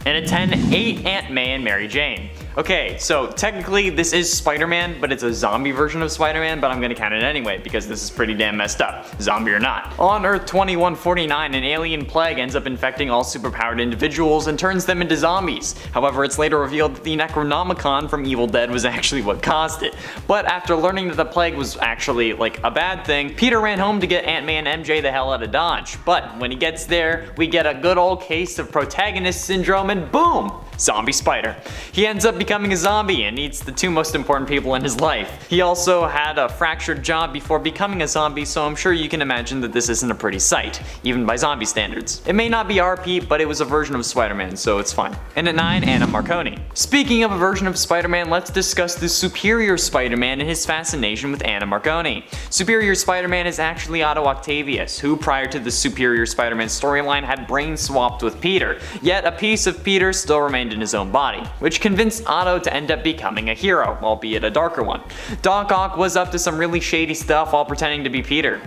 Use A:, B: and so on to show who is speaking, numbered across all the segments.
A: And at 10, 8, Aunt May and Mary Jane. Okay, so technically this is Spider-Man, but it's a zombie version of Spider-Man, but I'm gonna count it anyway because this is pretty damn messed up, zombie or not. On Earth 2149, an alien plague ends up infecting all superpowered individuals and turns them into zombies. However, it's later revealed that the Necronomicon from Evil Dead was actually what caused it. But after learning that the plague was actually like a bad thing, Peter ran home to get Aunt May and MJ the hell out of Dodge. But when he gets there, we get a good old case of protagonist syndrome and boom! Zombie Spider. He ends up becoming a zombie and eats the two most important people in his life. He also had a fractured jaw before becoming a zombie, so I'm sure you can imagine that this isn't a pretty sight, even by zombie standards. It may not be RP, but it was a version of Spider-Man, so it's fine. And at 9, Anna Marconi. Speaking of a version of Spider-Man, let's discuss the superior Spider-Man and his fascination with Anna Marconi. Superior Spider-Man is actually Otto Octavius, who prior to the Superior Spider-Man storyline had brain swapped with Peter, yet a piece of Peter still remained in his own body, which convinced Otto to end up becoming a hero, albeit a darker one. Doc Ock was up to some really shady stuff while pretending to be Peter,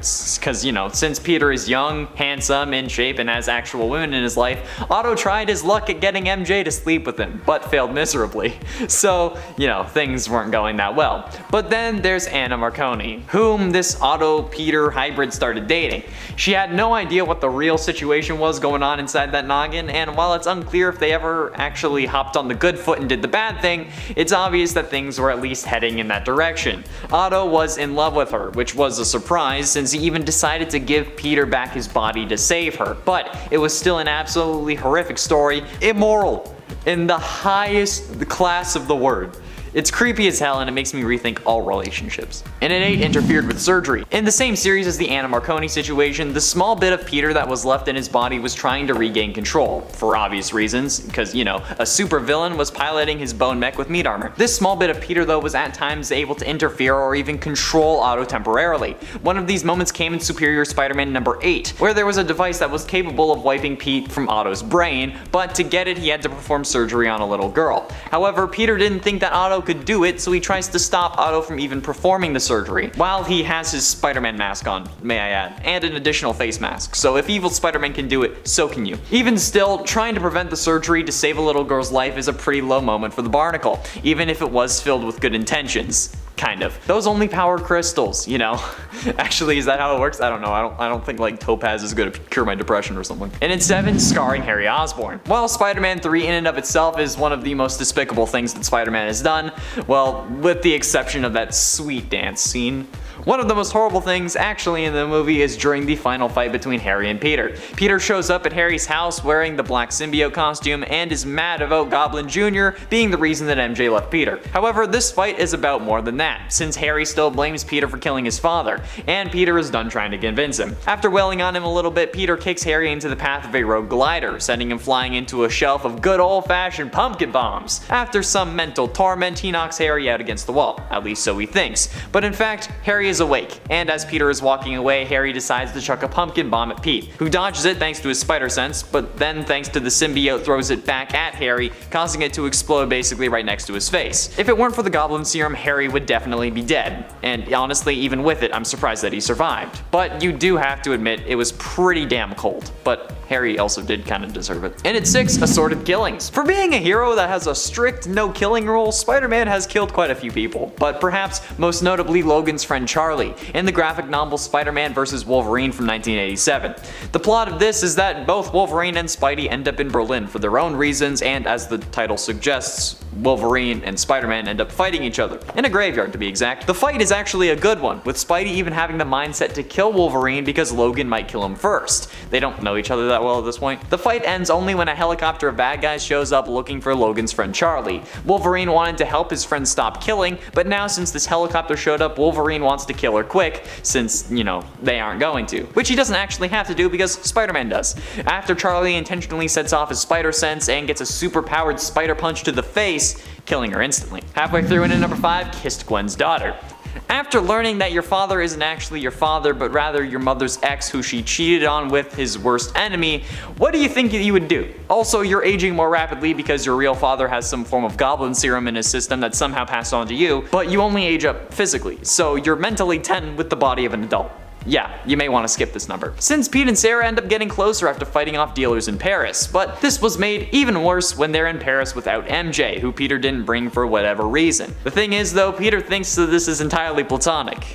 A: cause you know, since Peter is young, handsome, in shape, and has actual women in his life, Otto tried his luck at getting MJ to sleep with him, but failed miserably. So, you know, things weren't going that well. But then there's Anna Marconi, whom this Otto-Peter hybrid started dating. She had no idea what the real situation was going on inside that noggin, and while it's unclear if they ever actually hopped on the good foot and did the bad thing, it's obvious that things were at least heading in that direction. Otto was in love with her, which was a surprise since he even decided to give Peter back his body to save her. But it was still an absolutely horrific story, immoral, in the highest class of the word. It's creepy as hell and it makes me rethink all relationships. And Innate interfered with surgery. In the same series as the Anna Marconi situation, the small bit of Peter that was left in his body was trying to regain control, for obvious reasons, because you know, a super villain was piloting his bone mech with meat armor. This small bit of Peter though was at times able to interfere or even control Otto temporarily. One of these moments came in Superior Spider-Man number 8, where there was a device that was capable of wiping Pete from Otto's brain, but to get it he had to perform surgery on a little girl. However, Peter didn't think that Otto could do it, so he tries to stop Otto from even performing the surgery, while he has his Spider-Man mask on, may I add, and an additional face mask, so if evil Spider-Man can do it, so can you. Even still, trying to prevent the surgery to save a little girl's life is a pretty low moment for the Barnacle, even if it was filled with good intentions. Kind of. Those only power crystals, you know. Actually, is that how it works? I don't know. I don't think like Topaz is going to cure my depression or something. And in 7, scarring Harry Osborne. While Spider-Man 3 in and of itself is one of the most despicable things that Spider-Man has done, well, with the exception of that sweet dance scene, one of the most horrible things actually in the movie is during the final fight between Harry and Peter. Peter shows up at Harry's house wearing the black symbiote costume and is mad about Goblin Jr. being the reason that MJ left Peter. However, this fight is about more than that, since Harry still blames Peter for killing his father, and Peter is done trying to convince him. After wailing on him a little bit, Peter kicks Harry into the path of a rogue glider, sending him flying into a shelf of good old-fashioned pumpkin bombs. After some mental torment, he knocks Harry out against the wall, at least so he thinks. But in fact, Harry is awake, and as Peter is walking away, Harry decides to chuck a pumpkin bomb at Pete, who dodges it thanks to his spider sense, but then thanks to the symbiote throws it back at Harry, causing it to explode basically right next to his face. If it weren't for the goblin serum, Harry would definitely be dead, and honestly, even with it, I'm surprised that he survived. But you do have to admit, it was pretty damn cold, but Harry also did kind of deserve it. And at 6, assorted killings. For being a hero that has a strict no-killing rule, Spider-Man has killed quite a few people, but perhaps most notably Logan's friend Charlie, in the graphic novel Spider-Man vs. Wolverine from 1987. The plot of this is that both Wolverine and Spidey end up in Berlin for their own reasons, and as the title suggests, Wolverine and Spider-Man end up fighting each other, in a graveyard to be exact. The fight is actually a good one, with Spidey even having the mindset to kill Wolverine because Logan might kill him first. They don't know each other that well at this point. The fight ends only when a helicopter of bad guys shows up looking for Logan's friend Charlie. Wolverine wanted to help his friend stop killing, but now since this helicopter showed up, Wolverine wants to kill her quick, since, you know, they aren't going to. Which he doesn't actually have to do because Spider-Man does. After Charlie intentionally sets off his spider sense and gets a super-powered spider punch to the face, killing her instantly. Halfway through into number 5, kissed Gwens Daughter. After learning that your father isn't actually your father, but rather your mother's ex who she cheated on with his worst enemy, what do you think you would do? Also, you're aging more rapidly because your real father has some form of goblin serum in his system that somehow passed on to you, but you only age up physically, so you're mentally 10 with the body of an adult. yeah, you may want to skip this number. Since Pete and Sarah end up getting closer after fighting off dealers in Paris, but this was made even worse when they're in Paris without MJ, who Peter didn't bring for whatever reason. The thing is though, Peter thinks that this is entirely platonic.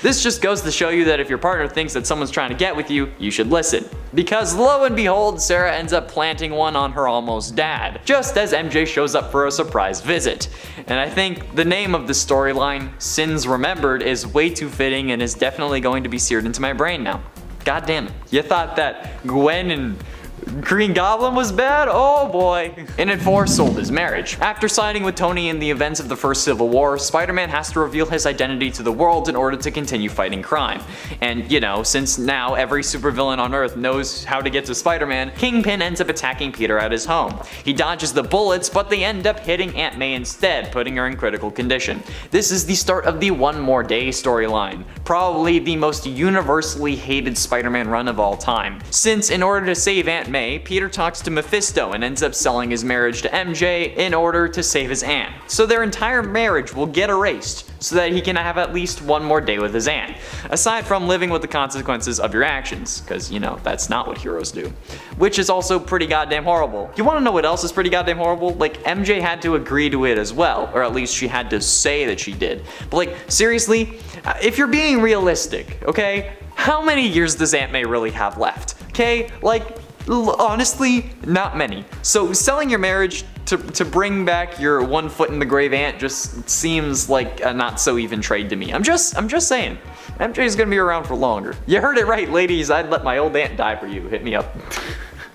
A: This just goes to show you that if your partner thinks that someone's trying to get with you, you should listen. Because lo and behold, Sarah ends up planting one on her almost dad, just as MJ shows up for a surprise visit. And I think the name of the storyline, Sins Remembered, is way too fitting and is definitely going to be seared into my brain now. God damn it. You thought that Gwen and Green Goblin was bad? Oh boy. Innate 4 sold his marriage. After siding with Tony in the events of the first Civil War, Spider-Man has to reveal his identity to the world in order to continue fighting crime. And you know, since now every supervillain on Earth knows how to get to Spider-Man, Kingpin ends up attacking Peter at his home. He dodges the bullets, but they end up hitting Aunt May instead, putting her in critical condition. This is the start of the One More Day storyline, probably the most universally hated Spider-Man run of all time. Since in order to save Aunt May, Peter talks to Mephisto and ends up selling his marriage to MJ in order to save his aunt. So their entire marriage will get erased so that he can have at least one more day with his aunt. Aside from living with the consequences of your actions, because you know, that's not what heroes do. Which is also pretty goddamn horrible. You wanna know what else is pretty goddamn horrible? Like, MJ had to agree to it as well, or at least she had to say that she did. But like, seriously, if you're being realistic, okay? How many years does Aunt May really have left? Okay, like, honestly, not many. So selling your marriage to bring back your one foot in the grave aunt just seems like a not so even trade to me. I'm just saying. MJ's gonna be around for longer. You heard it right, ladies. I'd let my old aunt die for you. Hit me up.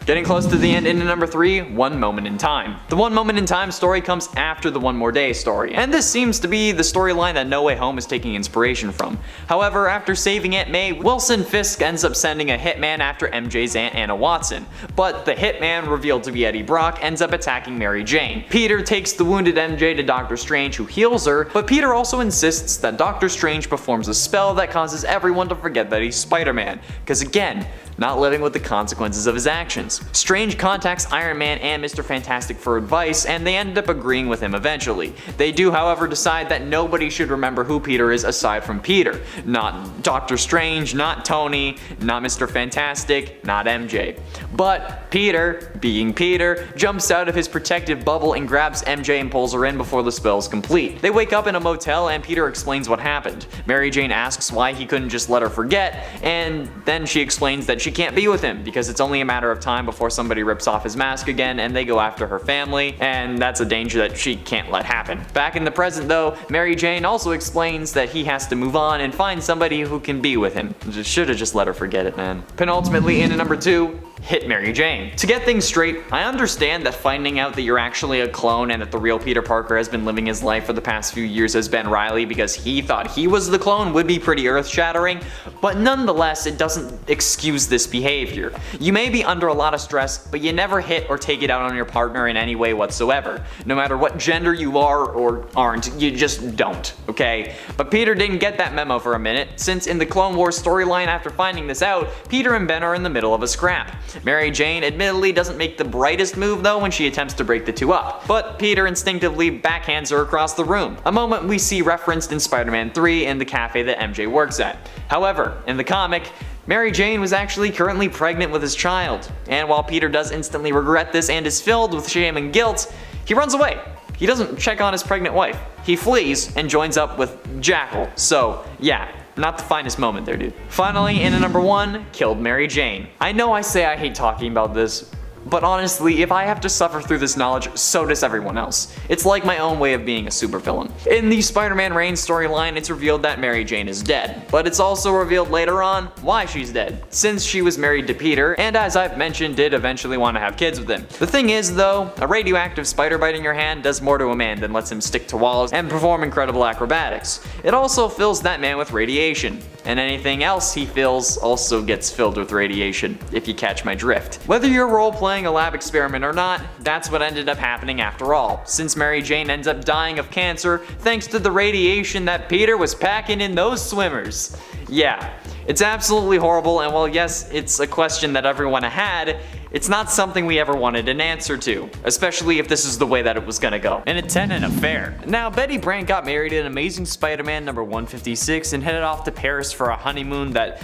A: Getting close to the end into number 3, One Moment in Time. The One Moment in Time story comes after the One More Day story, and this seems to be the storyline that No Way Home is taking inspiration from. However, after saving Aunt May, Wilson Fisk ends up sending a hitman after MJ's Aunt Anna Watson, but the hitman, revealed to be Eddie Brock, ends up attacking Mary Jane. Peter takes the wounded MJ to Doctor Strange, who heals her, but Peter also insists that Doctor Strange performs a spell that causes everyone to forget that he's Spider-Man, because again, not living with the consequences of his actions. Strange contacts Iron Man and Mr. Fantastic for advice, and they end up agreeing with him eventually. They do, however, decide that nobody should remember who Peter is aside from Peter. Not Doctor Strange, not Tony, not Mr. Fantastic, not MJ. But Peter, being Peter, jumps out of his protective bubble and grabs MJ and pulls her in before the spell's complete. They wake up in a motel and Peter explains what happened. Mary Jane asks why he couldn't just let her forget, and then she explains that she can't be with him because it's only a matter of time before somebody rips off his mask again and they go after her family, and that's a danger that she can't let happen. Back in the present though, Mary Jane also explains that he has to move on and find somebody who can be with him. Should've just let her forget it, man. Penultimately, into number 2, Hit Mary Jane. To get things straight, I understand that finding out that you're actually a clone and that the real Peter Parker has been living his life for the past few years as Ben Reilly because he thought he was the clone would be pretty earth-shattering, but nonetheless, it doesn't excuse this behavior. You may be under a lot of stress, but you never hit or take it out on your partner in any way whatsoever. No matter what gender you are or aren't, you just don't, okay? But Peter didn't get that memo for a minute, since in the Clone Wars storyline after finding this out, Peter and Ben are in the middle of a scrap. Mary Jane admittedly doesn't make the brightest move though when she attempts to break the two up, but Peter instinctively backhands her across the room, a moment we see referenced in Spider-Man 3 in the cafe that MJ works at. However, in the comic, Mary Jane was actually currently pregnant with his child, and while Peter does instantly regret this and is filled with shame and guilt, he runs away. He doesn't check on his pregnant wife. He flees and joins up with Jackal, so yeah. Not the finest moment there, dude. Finally, into number 1, Killed Mary Jane. I know I say I hate talking about this, but honestly, if I have to suffer through this knowledge, so does everyone else. It's like my own way of being a supervillain. In the Spider-Man Reigns storyline, it's revealed that Mary Jane is dead, but it's also revealed later on why she's dead, since she was married to Peter, and as I've mentioned, did eventually want to have kids with him. The thing is though, a radioactive spider biting your hand does more to a man than lets him stick to walls and perform incredible acrobatics. It also fills that man with radiation, and anything else he feels also gets filled with radiation, if you catch my drift. Whether you're role-playing a lab experiment or not, that's what ended up happening after all, since Mary Jane ends up dying of cancer thanks to the radiation that Peter was packing in those swimmers. Yeah, it's absolutely horrible, and while yes, it's a question that everyone had, It's not something we ever wanted an answer to, especially if this is the way that it was gonna go. And it's an affair. Now, Betty Brant got married in Amazing Spider-Man number 156 and headed off to Paris for a honeymoon that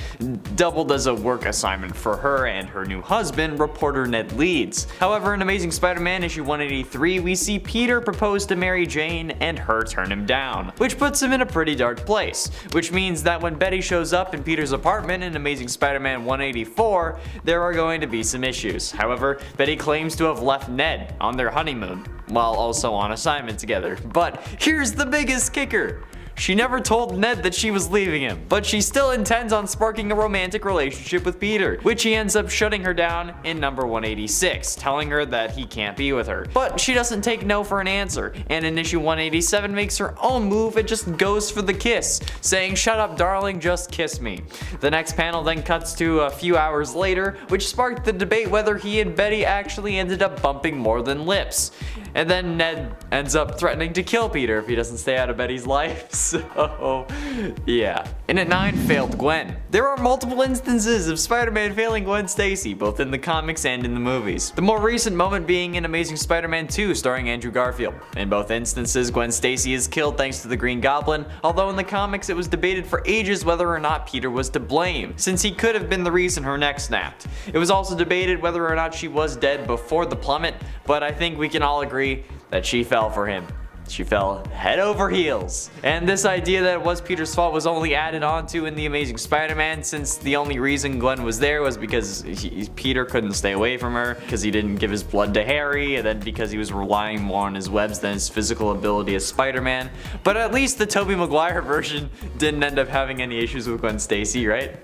A: doubled as a work assignment for her and her new husband, reporter Ned Leeds. However, in Amazing Spider-Man issue 183, we see Peter propose to Mary Jane and her turn him down, which puts him in a pretty dark place, which means that when Betty shows up in Peter's apartment in Amazing Spider-Man 184, there are going to be some issues. However, Betty claims to have left Ned on their honeymoon, while also on assignment together. But here's the biggest kicker. She never told Ned that she was leaving him, but she still intends on sparking a romantic relationship with Peter, which he ends up shutting her down in number 186, telling her that he can't be with her. But she doesn't take no for an answer, and in issue 187 makes her own move and just goes for the kiss, saying, "Shut up darling, just kiss me." The next panel then cuts to a few hours later, which sparked the debate whether he and Betty actually ended up bumping more than lips. And then Ned ends up threatening to kill Peter if he doesn't stay out of Betty's life. So, yeah. Innate 9 failed Gwen. There are multiple instances of Spider-Man failing Gwen Stacy, both in the comics and in the movies. The more recent moment being in Amazing Spider-Man 2 starring Andrew Garfield. In both instances, Gwen Stacy is killed thanks to the Green Goblin, although in the comics it was debated for ages whether or not Peter was to blame, since he could have been the reason her neck snapped. It was also debated whether or not she was dead before the plummet, but I think we can all agree that she fell for him. She fell head over heels. And this idea that it was Peter's fault was only added onto in The Amazing Spider-Man, since the only reason Gwen was there was because Peter couldn't stay away from her, because he didn't give his blood to Harry, and then because he was relying more on his webs than his physical ability as Spider-Man. But at least the Tobey Maguire version didn't end up having any issues with Gwen Stacy, right?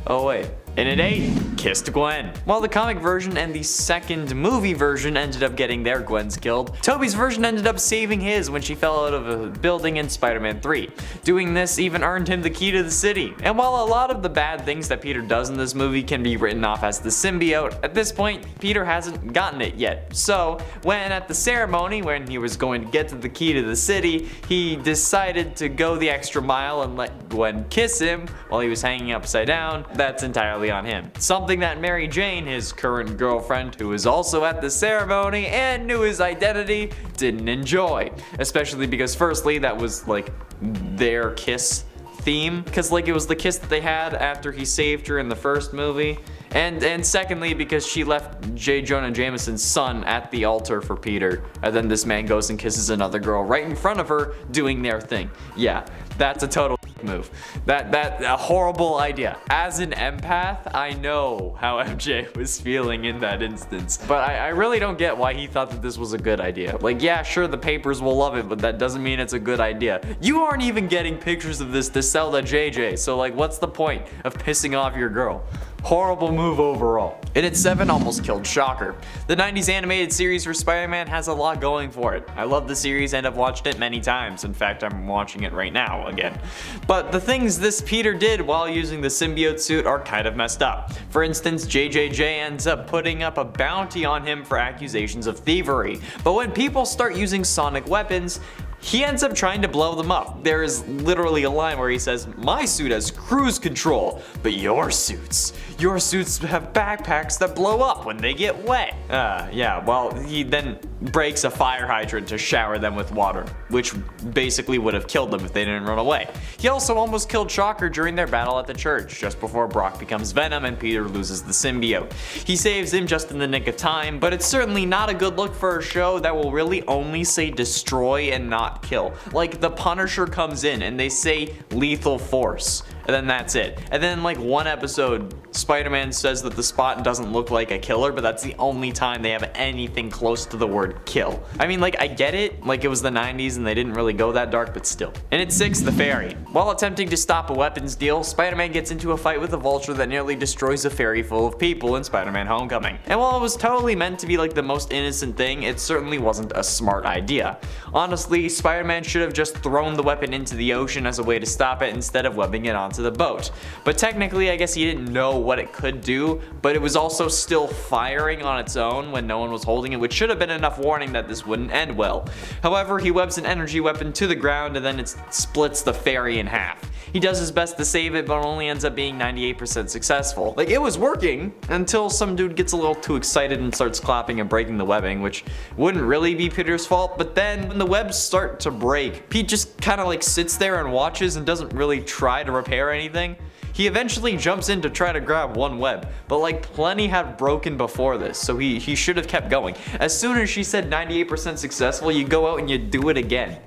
A: Oh wait. Innate kissed Gwen. While the comic version and the second movie version ended up getting their Gwens killed, Tobey's version ended up saving his when she fell out of a building in Spider-Man 3. Doing this even earned him the key to the city. And while a lot of the bad things that Peter does in this movie can be written off as the symbiote, at this point, Peter hasn't gotten it yet. So, when at the ceremony, when he was going to get to the key to the city, he decided to go the extra mile and let Gwen kiss him while he was hanging upside down. That's entirely on him. Something that Mary Jane, his current girlfriend, who was also at the ceremony and knew his identity, didn't enjoy. Especially because firstly, that was like their kiss theme, because like it was the kiss that they had after he saved her in the first movie. And secondly, because she left J. Jonah Jameson's son at the altar for Peter, and then this man goes and kisses another girl right in front of her doing their thing. Yeah, that's a total move. That a horrible idea. As an empath, I know how MJ was feeling in that instance, but I really don't get why he thought that this was a good idea. Like, yeah, sure, the papers will love it, but that doesn't mean it's a good idea. You aren't even getting pictures of this to sell to JJ, so like, what's the point of pissing off your girl? Horrible move overall. Innate 7 almost killed Shocker. The 90s animated series for Spider-Man has a lot going for it. I love the series and have watched it many times. In fact, I'm watching it right now again. But the things this Peter did while using the symbiote suit are kind of messed up. For instance, JJJ ends up putting up a bounty on him for accusations of thievery. But when people start using sonic weapons, he ends up trying to blow them up. There is literally a line where he says, "My suit has cruise control, but your suits have backpacks that blow up when they get wet." Yeah, well, he then breaks a fire hydrant to shower them with water, which basically would have killed them if they didn't run away. He also almost killed Shocker during their battle at the church, just before Brock becomes Venom and Peter loses the symbiote. He saves him just in the nick of time, but it's certainly not a good look for a show that will really only say destroy and not kill. Like, the Punisher comes in and they say lethal force, and then that's it. And then like one episode, Spider-Man says that the Spot doesn't look like a killer, but that's the only time they have anything close to the word kill. I mean, like, I get it, like it was the 90s and they didn't really go that dark, but still. Innate 6, the Fairy. While attempting to stop a weapons deal, Spider-Man gets into a fight with a vulture that nearly destroys a ferry full of people in Spider-Man Homecoming. And while it was totally meant to be like the most innocent thing, it certainly wasn't a smart idea. Honestly, Spider-Man should have just thrown the weapon into the ocean as a way to stop it instead of webbing it onto onto the boat. But technically, I guess he didn't know what it could do, but it was also still firing on its own when no one was holding it, which should have been enough warning that this wouldn't end well. However, he webs an energy weapon to the ground and then it splits the ferry in half. He does his best to save it, but only ends up being 98% successful. Like, it was working until some dude gets a little too excited and starts clapping and breaking the webbing, which wouldn't really be Peter's fault. But then when the webs start to break, Pete just kind of like sits there and watches and doesn't really try to repair anything. He eventually jumps in to try to grab one web, but like plenty had broken before this, so he should have kept going. As soon as she said 98% successful, you go out and you do it again.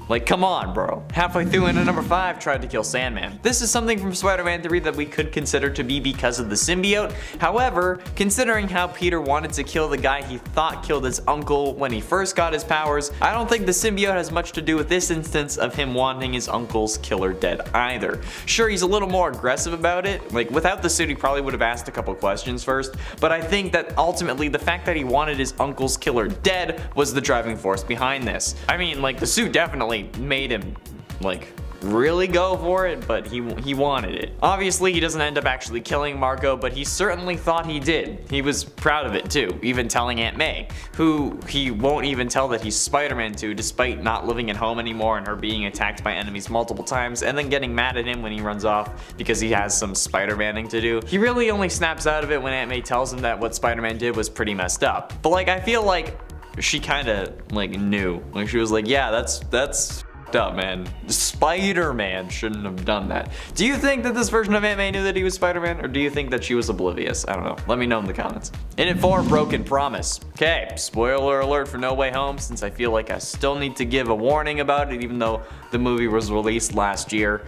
A: Like, come on, bro. Halfway through into number 5, tried to kill Sandman. This is something from Spider-Man 3 that we could consider to be because of the symbiote. However, considering how Peter wanted to kill the guy he thought killed his uncle when he first got his powers, I don't think the symbiote has much to do with this instance of him wanting his uncle's killer dead either. Sure, he's a little more aggressive about it. Like, without the suit, he probably would have asked a couple questions first, but I think that ultimately the fact that he wanted his uncle's killer dead was the driving force behind this. I mean, like, the suit definitely made him like really go for it, but he wanted it. Obviously, he doesn't end up actually killing Marco, but he certainly thought he did. He was proud of it too, even telling Aunt May, who he won't even tell that he's Spider-Man to, despite not living at home anymore and her being attacked by enemies multiple times and then getting mad at him when he runs off because he has some Spider-Maning to do. He really only snaps out of it when Aunt May tells him that what Spider-Man did was pretty messed up. But like, I feel like she kind of like knew. Like, she was like, yeah, that's up, man. Spider-Man shouldn't have done that. Do you think that this version of Aunt May knew that he was Spider-Man, or do you think that she was oblivious? I don't know. Let me know in the comments. Innate 4, Broken Promise. Okay, spoiler alert for No Way Home, since I feel like I still need to give a warning about it, even though the movie was released last year.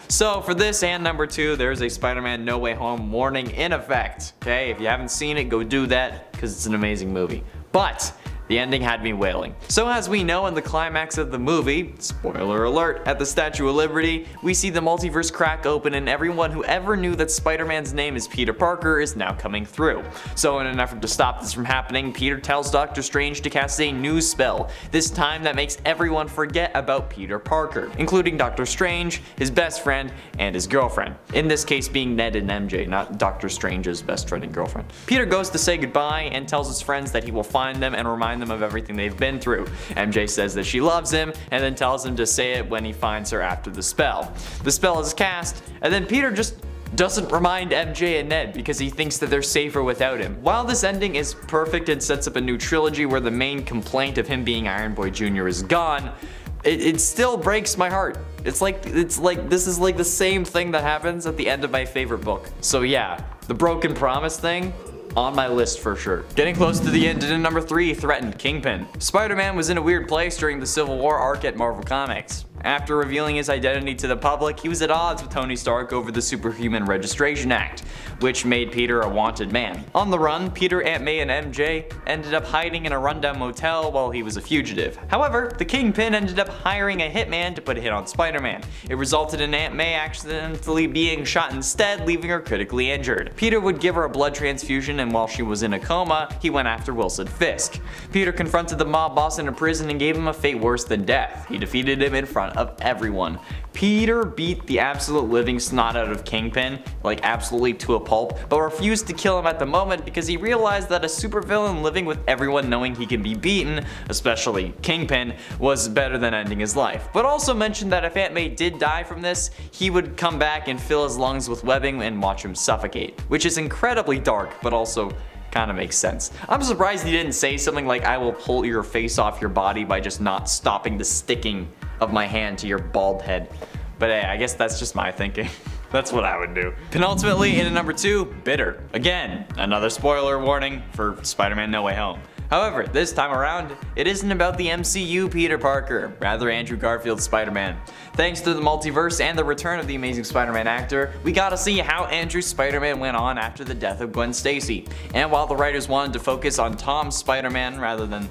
A: So for this and number 2, there's a Spider-Man No Way Home warning in effect. Okay, if you haven't seen it, go do that, because it's an amazing movie. But the ending had me wailing. So as we know in the climax of the movie, spoiler alert, at the Statue of Liberty, we see the multiverse crack open and everyone who ever knew that Spider-Man's name is Peter Parker is now coming through. So in an effort to stop this from happening, Peter tells Doctor Strange to cast a new spell, this time that makes everyone forget about Peter Parker, including Doctor Strange, his best friend, and his girlfriend. In this case being Ned and MJ, not Doctor Strange's best friend and girlfriend. Peter goes to say goodbye and tells his friends that he will find them and remind them of everything they've been through. MJ says that she loves him and then tells him to say it when he finds her after the spell. The spell is cast and then Peter just doesn't remind MJ and Ned because he thinks that they're safer without him. While this ending is perfect and sets up a new trilogy where the main complaint of him being Iron Boy Jr. is gone, it still breaks my heart. It's like this is like the same thing that happens at the end of my favorite book. So yeah, the Broken Promise thing, on my list for sure. Getting close to the end, and number 3, Threatened Kingpin. Spider-Man was in a weird place during the Civil War arc at Marvel Comics. After revealing his identity to the public, he was at odds with Tony Stark over the Superhuman Registration Act, which made Peter a wanted man. On the run, Peter, Aunt May, and MJ ended up hiding in a rundown motel while he was a fugitive. However, the Kingpin ended up hiring a hitman to put a hit on Spider-Man. It resulted in Aunt May accidentally being shot instead, leaving her critically injured. Peter would give her a blood transfusion, and while she was in a coma, he went after Wilson Fisk. Peter confronted the mob boss in a prison and gave him a fate worse than death. He defeated him in front of everyone. Peter beat the absolute living snot out of Kingpin, like absolutely to a pulp, but refused to kill him at the moment because he realized that a supervillain living with everyone knowing he can be beaten, especially Kingpin, was better than ending his life. But also mentioned that if Aunt May did die from this, he would come back and fill his lungs with webbing and watch him suffocate, which is incredibly dark, but also kind of makes sense. I'm surprised he didn't say something like, I will pull your face off your body by just not stopping the sticking of my hand to your bald head. But hey, I guess that's just my thinking. That's what I would do. Penultimately, in number 2, Bitter. Again, another spoiler warning for Spider-Man No Way Home. However, this time around, it isn't about the MCU Peter Parker, rather Andrew Garfield's Spider-Man. Thanks to the multiverse and the return of the Amazing Spider-Man actor, we got to see how Andrew's Spider-Man went on after the death of Gwen Stacy. And while the writers wanted to focus on Tom's Spider-Man rather than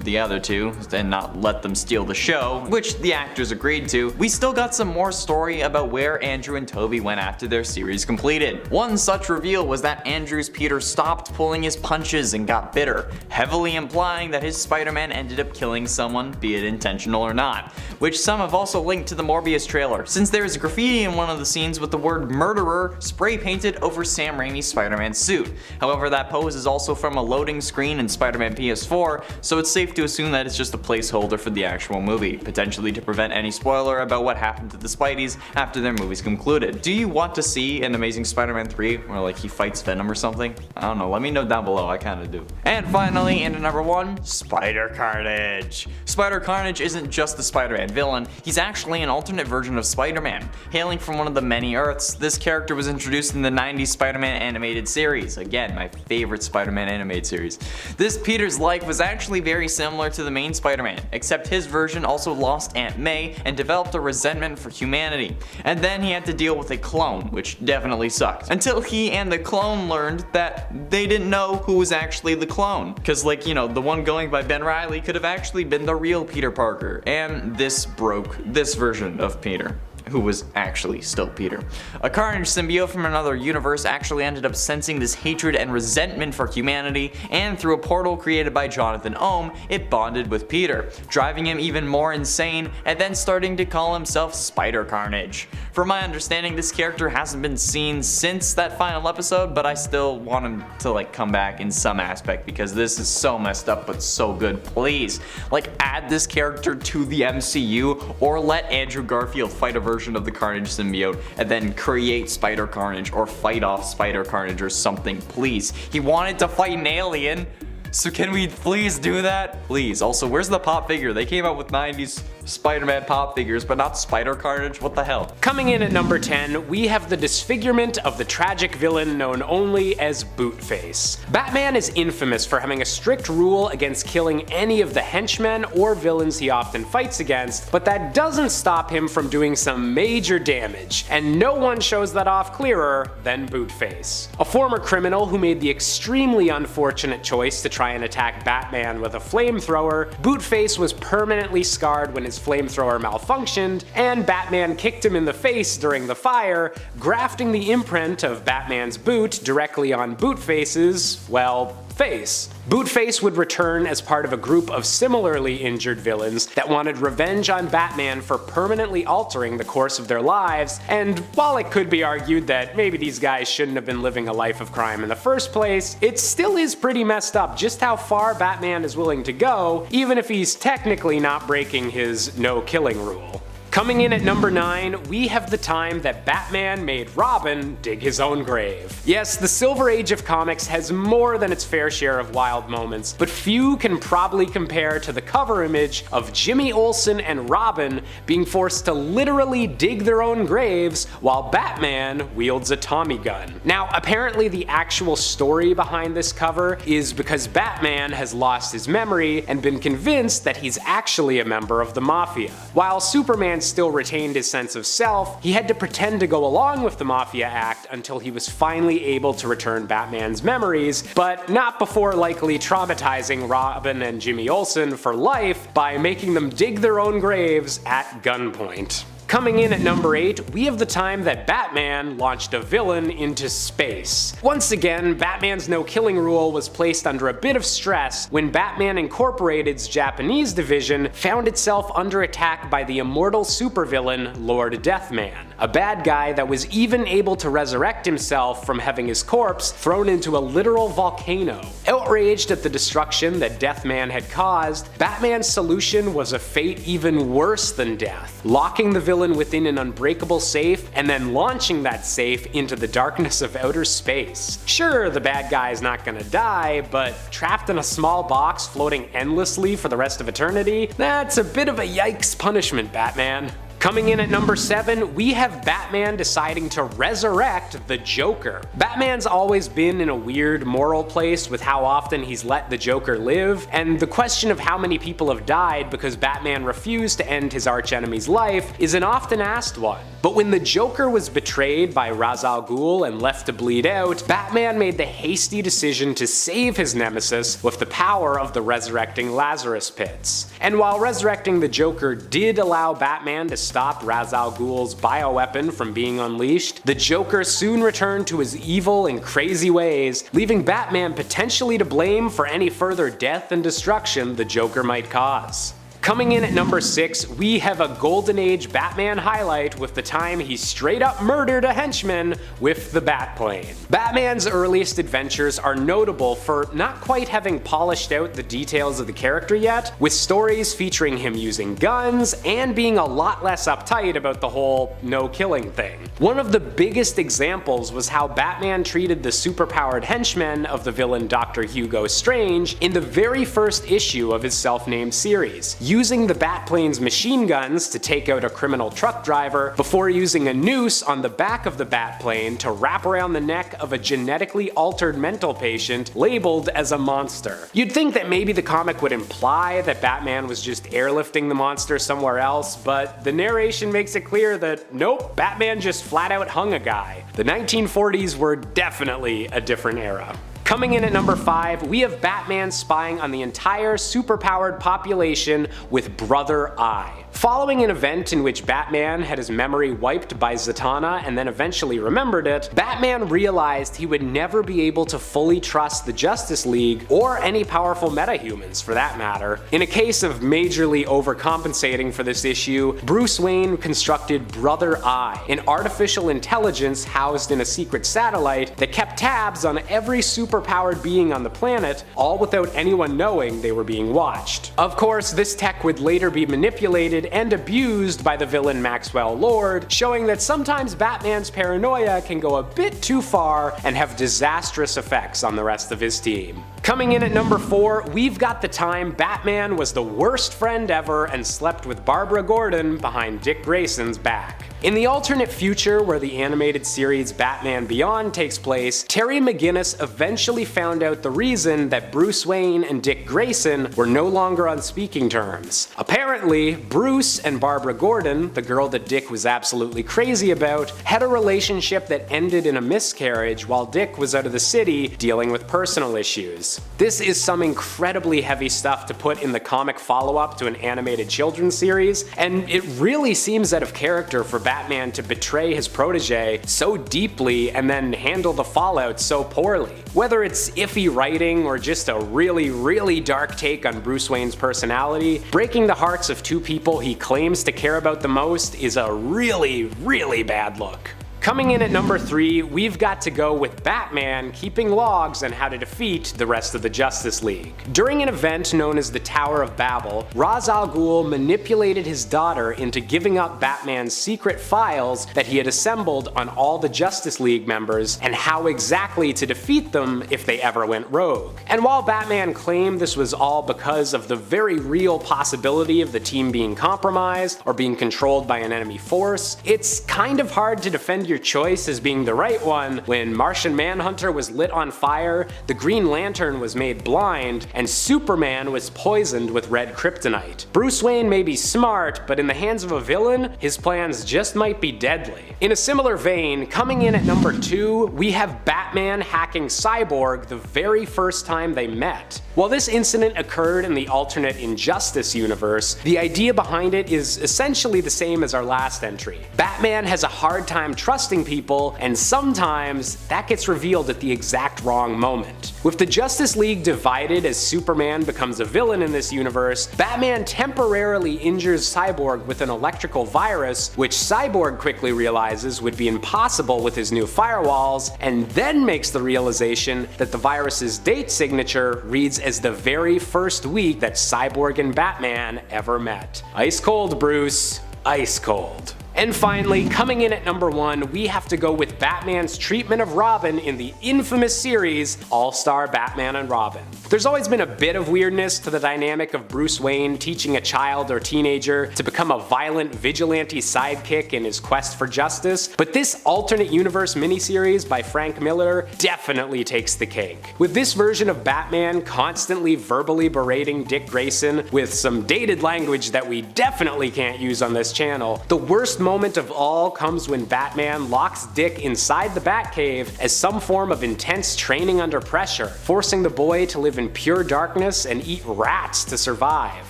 A: the other two, and not let them steal the show, which the actors agreed to, we still got some more story about where Andrew and Tobey went after their series completed. One such reveal was that Andrew's Peter stopped pulling his punches and got bitter. Heaven heavily implying that his Spider-Man ended up killing someone, be it intentional or not, which some have also linked to the Morbius trailer, since there is graffiti in one of the scenes with the word murderer spray painted over Sam Raimi's Spider-Man suit. However, that pose is also from a loading screen in Spider-Man PS4, so it's safe to assume that it's just a placeholder for the actual movie, potentially to prevent any spoiler about what happened to the Spideys after their movies concluded. Do you want to see an Amazing Spider-Man 3 where like he fights Venom or something? I don't know, let me know down below, I kinda do. And finally, into number 1, Spider Carnage. Spider Carnage isn't just the Spider-Man villain, he's actually an alternate version of Spider-Man. Hailing from one of the many Earths, this character was introduced in the 90s Spider-Man animated series. Again, my favorite Spider-Man animated series. This Peter's life was actually very similar to the main Spider-Man, except his version also lost Aunt May and developed a resentment for humanity. And then he had to deal with a clone, which definitely sucked. Until he and the clone learned that they didn't know who was actually the clone. Cause like, you know, the one going by Ben Reilly could have actually been the real Peter Parker. And this broke this version of Peter, who was actually still Peter. A Carnage symbiote from another universe actually ended up sensing this hatred and resentment for humanity, and through a portal created by Jonathan Ohm, it bonded with Peter, driving him even more insane, and then starting to call himself Spider Carnage. From my understanding, this character hasn't been seen since that final episode, but I still want him to like come back in some aspect because this is so messed up but so good. Please, like add this character to the MCU or let Andrew Garfield fight a version of the Carnage symbiote and then create Spider Carnage or fight off Spider Carnage or something, please. He wanted to fight an alien, so can we please do that? Please. Also, where's the pop figure? They came out with 90s Spider-Man pop figures, but not Spider Carnage? What the hell?
B: Coming in at number 10, we have the disfigurement of the tragic villain known only as Bootface. Batman is infamous for having a strict rule against killing any of the henchmen or villains he often fights against, but that doesn't stop him from doing some major damage, and no one shows that off clearer than Bootface. A former criminal who made the extremely unfortunate choice to try and attack Batman with a flamethrower, Bootface was permanently scarred when his flamethrower malfunctioned, and Batman kicked him in the face during the fire, grafting the imprint of Batman's boot directly on Bootface's, well, face. Bootface would return as part of a group of similarly injured villains that wanted revenge on Batman for permanently altering the course of their lives, and while it could be argued that maybe these guys shouldn't have been living a life of crime in the first place, it still is pretty messed up just how far Batman is willing to go, even if he's technically not breaking his no-killing rule. Coming in at number 9, we have the time that Batman made Robin dig his own grave. Yes, the Silver Age of comics has more than its fair share of wild moments, but few can probably compare to the cover image of Jimmy Olsen and Robin being forced to literally dig their own graves while Batman wields a Tommy gun. Now, apparently the actual story behind this cover is because Batman has lost his memory and been convinced that he's actually a member of the Mafia. While Superman still retained his sense of self, he had to pretend to go along with the Mafia act until he was finally able to return Batman's memories, but not before likely traumatizing Robin and Jimmy Olsen for life by making them dig their own graves at gunpoint. Coming in at number 8, we have the time that Batman launched a villain into space. Once again, Batman's no-killing rule was placed under a bit of stress when Batman Incorporated's Japanese division found itself under attack by the immortal supervillain Lord Deathman, a bad guy that was even able to resurrect himself from having his corpse thrown into a literal volcano. Outraged at the destruction that Deathman had caused, Batman's solution was a fate even worse than death, locking the villain within an unbreakable safe and then launching that safe into the darkness of outer space. Sure, the bad guy's not gonna die, but trapped in a small box floating endlessly for the rest of eternity? That's a bit of a yikes punishment, Batman. Coming in at number 7, we have Batman deciding to resurrect the Joker. Batman's always been in a weird moral place with how often he's let the Joker live, and the question of how many people have died because Batman refused to end his archenemy's life is an often asked one. But when the Joker was betrayed by Ra's al Ghul and left to bleed out, Batman made the hasty decision to save his nemesis with the power of the resurrecting Lazarus pits. And while resurrecting the Joker did allow Batman to stop Ra's al Ghul's bioweapon from being unleashed, the Joker soon returned to his evil and crazy ways, leaving Batman potentially to blame for any further death and destruction the Joker might cause. Coming in at number 6, we have a Golden Age Batman highlight with the time he straight up murdered a henchman with the Batplane. Batman's earliest adventures are notable for not quite having polished out the details of the character yet, with stories featuring him using guns and being a lot less uptight about the whole no-killing thing. One of the biggest examples was how Batman treated the superpowered henchmen of the villain Dr. Hugo Strange in the very first issue of his self-named series, using the Batplane's machine guns to take out a criminal truck driver before using a noose on the back of the Batplane to wrap around the neck of a genetically altered mental patient labeled as a monster. You'd think that maybe the comic would imply that Batman was just airlifting the monster somewhere else, but the narration makes it clear that nope, Batman just flat out hung a guy. The 1940s were definitely a different era. Coming in at number 5, we have Batman spying on the entire superpowered population with Brother Eye. Following an event in which Batman had his memory wiped by Zatanna and then eventually remembered it, Batman realized he would never be able to fully trust the Justice League, or any powerful metahumans for that matter. In a case of majorly overcompensating for this issue, Bruce Wayne constructed Brother Eye, an artificial intelligence housed in a secret satellite that kept tabs on every superpowered being on the planet, all without anyone knowing they were being watched. Of course, this tech would later be manipulated and abused by the villain Maxwell Lord, showing that sometimes Batman's paranoia can go a bit too far and have disastrous effects on the rest of his team. Coming in at number 4, we've got the time Batman was the worst friend ever and slept with Barbara Gordon behind Dick Grayson's back. In the alternate future where the animated series Batman Beyond takes place, Terry McGinnis eventually found out the reason that Bruce Wayne and Dick Grayson were no longer on speaking terms. Apparently, Bruce and Barbara Gordon, the girl that Dick was absolutely crazy about, had a relationship that ended in a miscarriage while Dick was out of the city dealing with personal issues. This is some incredibly heavy stuff to put in the comic follow-up to an animated children's series, and it really seems out of character for Batman to betray his protege so deeply and then handle the fallout so poorly. Whether it's iffy writing or just a really dark take on Bruce Wayne's personality, breaking the hearts of two people he claims to care about the most is a really bad look. Coming in at number 3, we've got to go with Batman keeping logs on how to defeat the rest of the Justice League. During an event known as the Tower of Babel, Ra's al Ghul manipulated his daughter into giving up Batman's secret files that he had assembled on all the Justice League members and how exactly to defeat them if they ever went rogue. And while Batman claimed this was all because of the very real possibility of the team being compromised or being controlled by an enemy force, it's kind of hard to defend your choice as being the right one when Martian Manhunter was lit on fire, the Green Lantern was made blind, and Superman was poisoned with red kryptonite. Bruce Wayne may be smart, but in the hands of a villain, his plans just might be deadly. In a similar vein, coming in at number 2, we have Batman hacking Cyborg the very first time they met. While this incident occurred in the alternate Injustice universe, the idea behind it is essentially the same as our last entry. Batman has a hard time trusting people, and sometimes that gets revealed at the exact wrong moment. With the Justice League divided as Superman becomes a villain in this universe, Batman temporarily injures Cyborg with an electrical virus, which Cyborg quickly realizes would be impossible with his new firewalls, and then makes the realization that the virus's date signature reads as the very first week that Cyborg and Batman ever met. Ice cold, Bruce. Ice cold. And finally, coming in at number 1, we have to go with Batman's treatment of Robin in the infamous series All-Star Batman and Robin. There's always been a bit of weirdness to the dynamic of Bruce Wayne teaching a child or teenager to become a violent vigilante sidekick in his quest for justice, but this alternate universe miniseries by Frank Miller definitely takes the cake. With this version of Batman constantly verbally berating Dick Grayson with some dated language that we definitely can't use on this channel, the worst moment of all comes when Batman locks Dick inside the Batcave as some form of intense training under pressure, forcing the boy to live in pure darkness and eat rats to survive.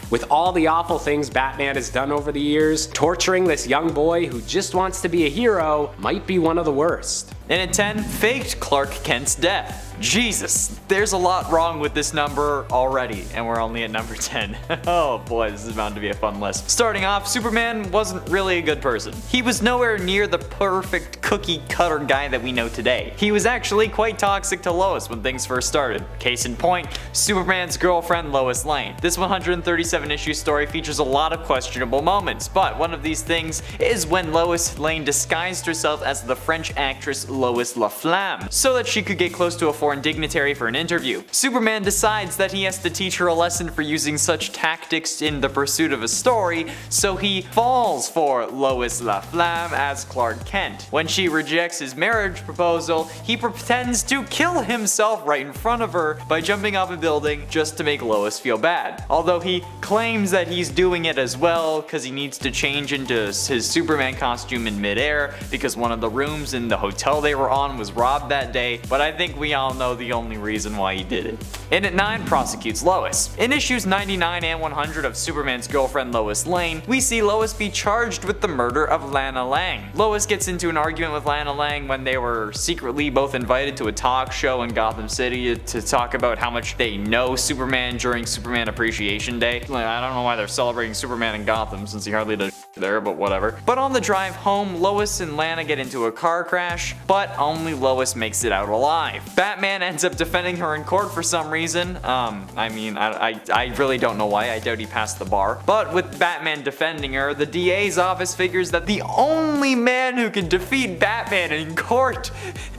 B: With all the awful things Batman has done over the years, torturing this young boy who just wants to be a hero might be one of the worst.
A: And at 10, faked Clark Kent's death. Jesus, there's a lot wrong with this number already, and we're only at number 10. Oh boy, this is bound to be a fun list. Starting off, Superman wasn't really a good person. He was nowhere near the perfect cookie cutter guy that we know today. He was actually quite toxic to Lois when things first started. Case in point, Superman's girlfriend Lois Lane. This 137 issue story features a lot of questionable moments, but one of these things is when Lois Lane disguised herself as the French actress Lois Laflamme so that she could get close to a foreign dignitary for an interview. Superman decides that he has to teach her a lesson for using such tactics in the pursuit of a story, so he falls for Lois Laflamme as Clark Kent. When she rejects his marriage proposal, he pretends to kill himself right in front of her by jumping off a building just to make Lois feel bad. Although he claims that he's doing it as well because he needs to change into his Superman costume in midair because one of the rooms in the hotel they were on was robbed that day, but I think we all know the only reason why he did it. And at 9, prosecutes Lois. In issues 99 and 100 of Superman's girlfriend Lois Lane, we see Lois be charged with the murder of Lana Lang. Lois gets into an argument with Lana Lang when they were secretly both invited to a talk show in Gotham City to talk about how much they know Superman during Superman Appreciation Day. I don't know why they're celebrating Superman in Gotham since he hardly does there, but whatever. But on the drive home, Lois and Lana get into a car crash, but only Lois makes it out alive. Batman ends up defending her in court for some reason. I really don't know why. I doubt he passed the bar. But with Batman defending her, the DA's office figures that the only man who can defeat Batman in court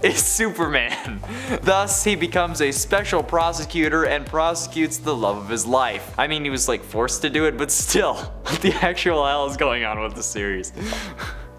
A: is Superman. Thus, he becomes a special prosecutor and prosecutes the love of his life. I mean, he was like forced to do it, but still, what the actual hell is going on with the series?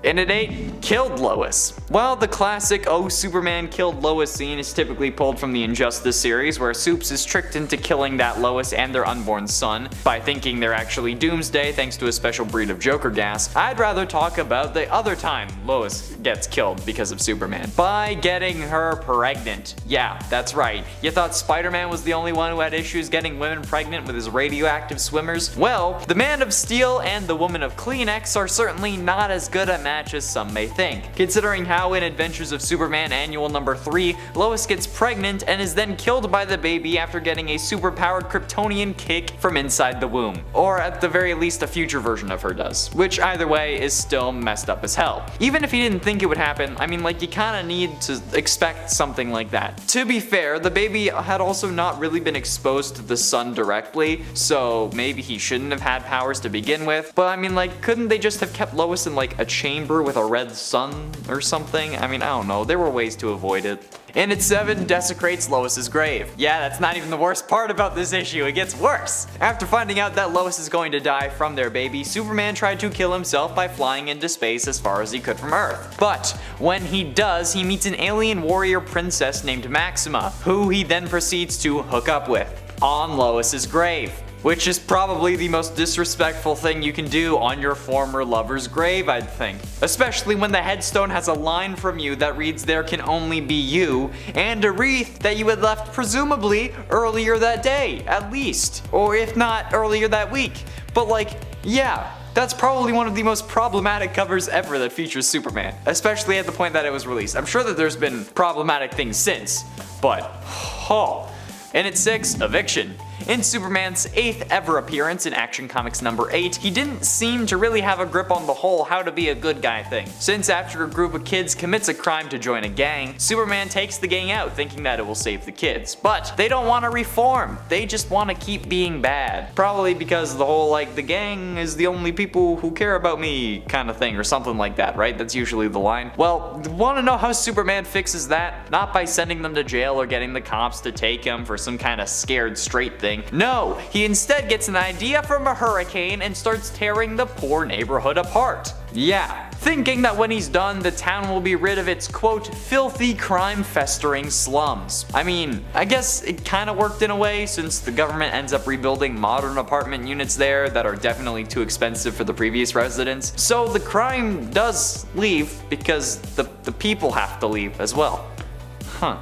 A: And at 8, killed Lois. While the classic "Oh, Superman killed Lois" scene is typically pulled from the Injustice series, where Supes is tricked into killing that Lois and their unborn son by thinking they're actually Doomsday thanks to a special breed of Joker gas, I'd rather talk about the other time Lois gets killed because of Superman. By getting her pregnant. Yeah, that's right. You thought Spider-Man was the only one who had issues getting women pregnant with his radioactive swimmers? Well, the Man of Steel and the Woman of Kleenex are certainly not as good a match as some may think, considering how in Adventures of Superman Annual number 3, Lois gets pregnant and is then killed by the baby after getting a superpowered Kryptonian kick from inside the womb. Or at the very least a future version of her does, which either way is still messed up as hell. Even if you didn't think it would happen, I mean, like, you kinda need to expect something like that. To be fair, the baby had also not really been exposed to the sun directly, so maybe he shouldn't have had powers to begin with, but I mean, like, couldn't they just have kept Lois in like a chamber with a red sun or something? I mean, I don't know, there were ways to avoid it. And at 7, desecrates Lois's grave. Yeah, that's not even the worst part about this issue, it gets worse. After finding out that Lois is going to die from their baby, Superman tried to kill himself by flying into space as far as he could from Earth. But when he does, he meets an alien warrior princess named Maxima, who he then proceeds to hook up with on Lois's grave. Which is probably the most disrespectful thing you can do on your former lover's grave, I'd think. Especially when the headstone has a line from you that reads "There can only be you," and a wreath that you had left presumably earlier that day, at least. Or if not, earlier that week. But like, yeah. That's probably one of the most problematic covers ever that features Superman, especially at the point that it was released. I'm sure that there's been problematic things since, but oh. And at 6, eviction. In Superman's 8th ever appearance in Action Comics number 8, he didn't seem to really have a grip on the whole how to be a good guy thing. Since after a group of kids commits a crime to join a gang, Superman takes the gang out thinking that it will save the kids. But they don't want to reform, they just want to keep being bad. Probably because the whole like, the gang is the only people who care about me kind of thing or something like that, right? That's usually the line. Well, want to know how Superman fixes that? Not by sending them to jail or getting the cops to take him for some kind of scared straight thing. No, he instead gets an idea from a hurricane and starts tearing the poor neighborhood apart. Yeah, thinking that when he's done, the town will be rid of its quote, filthy crime-festering slums. I mean, I guess it kinda worked in a way, since the government ends up rebuilding modern apartment units there that are definitely too expensive for the previous residents. So the crime does leave because the people have to leave as well. Huh.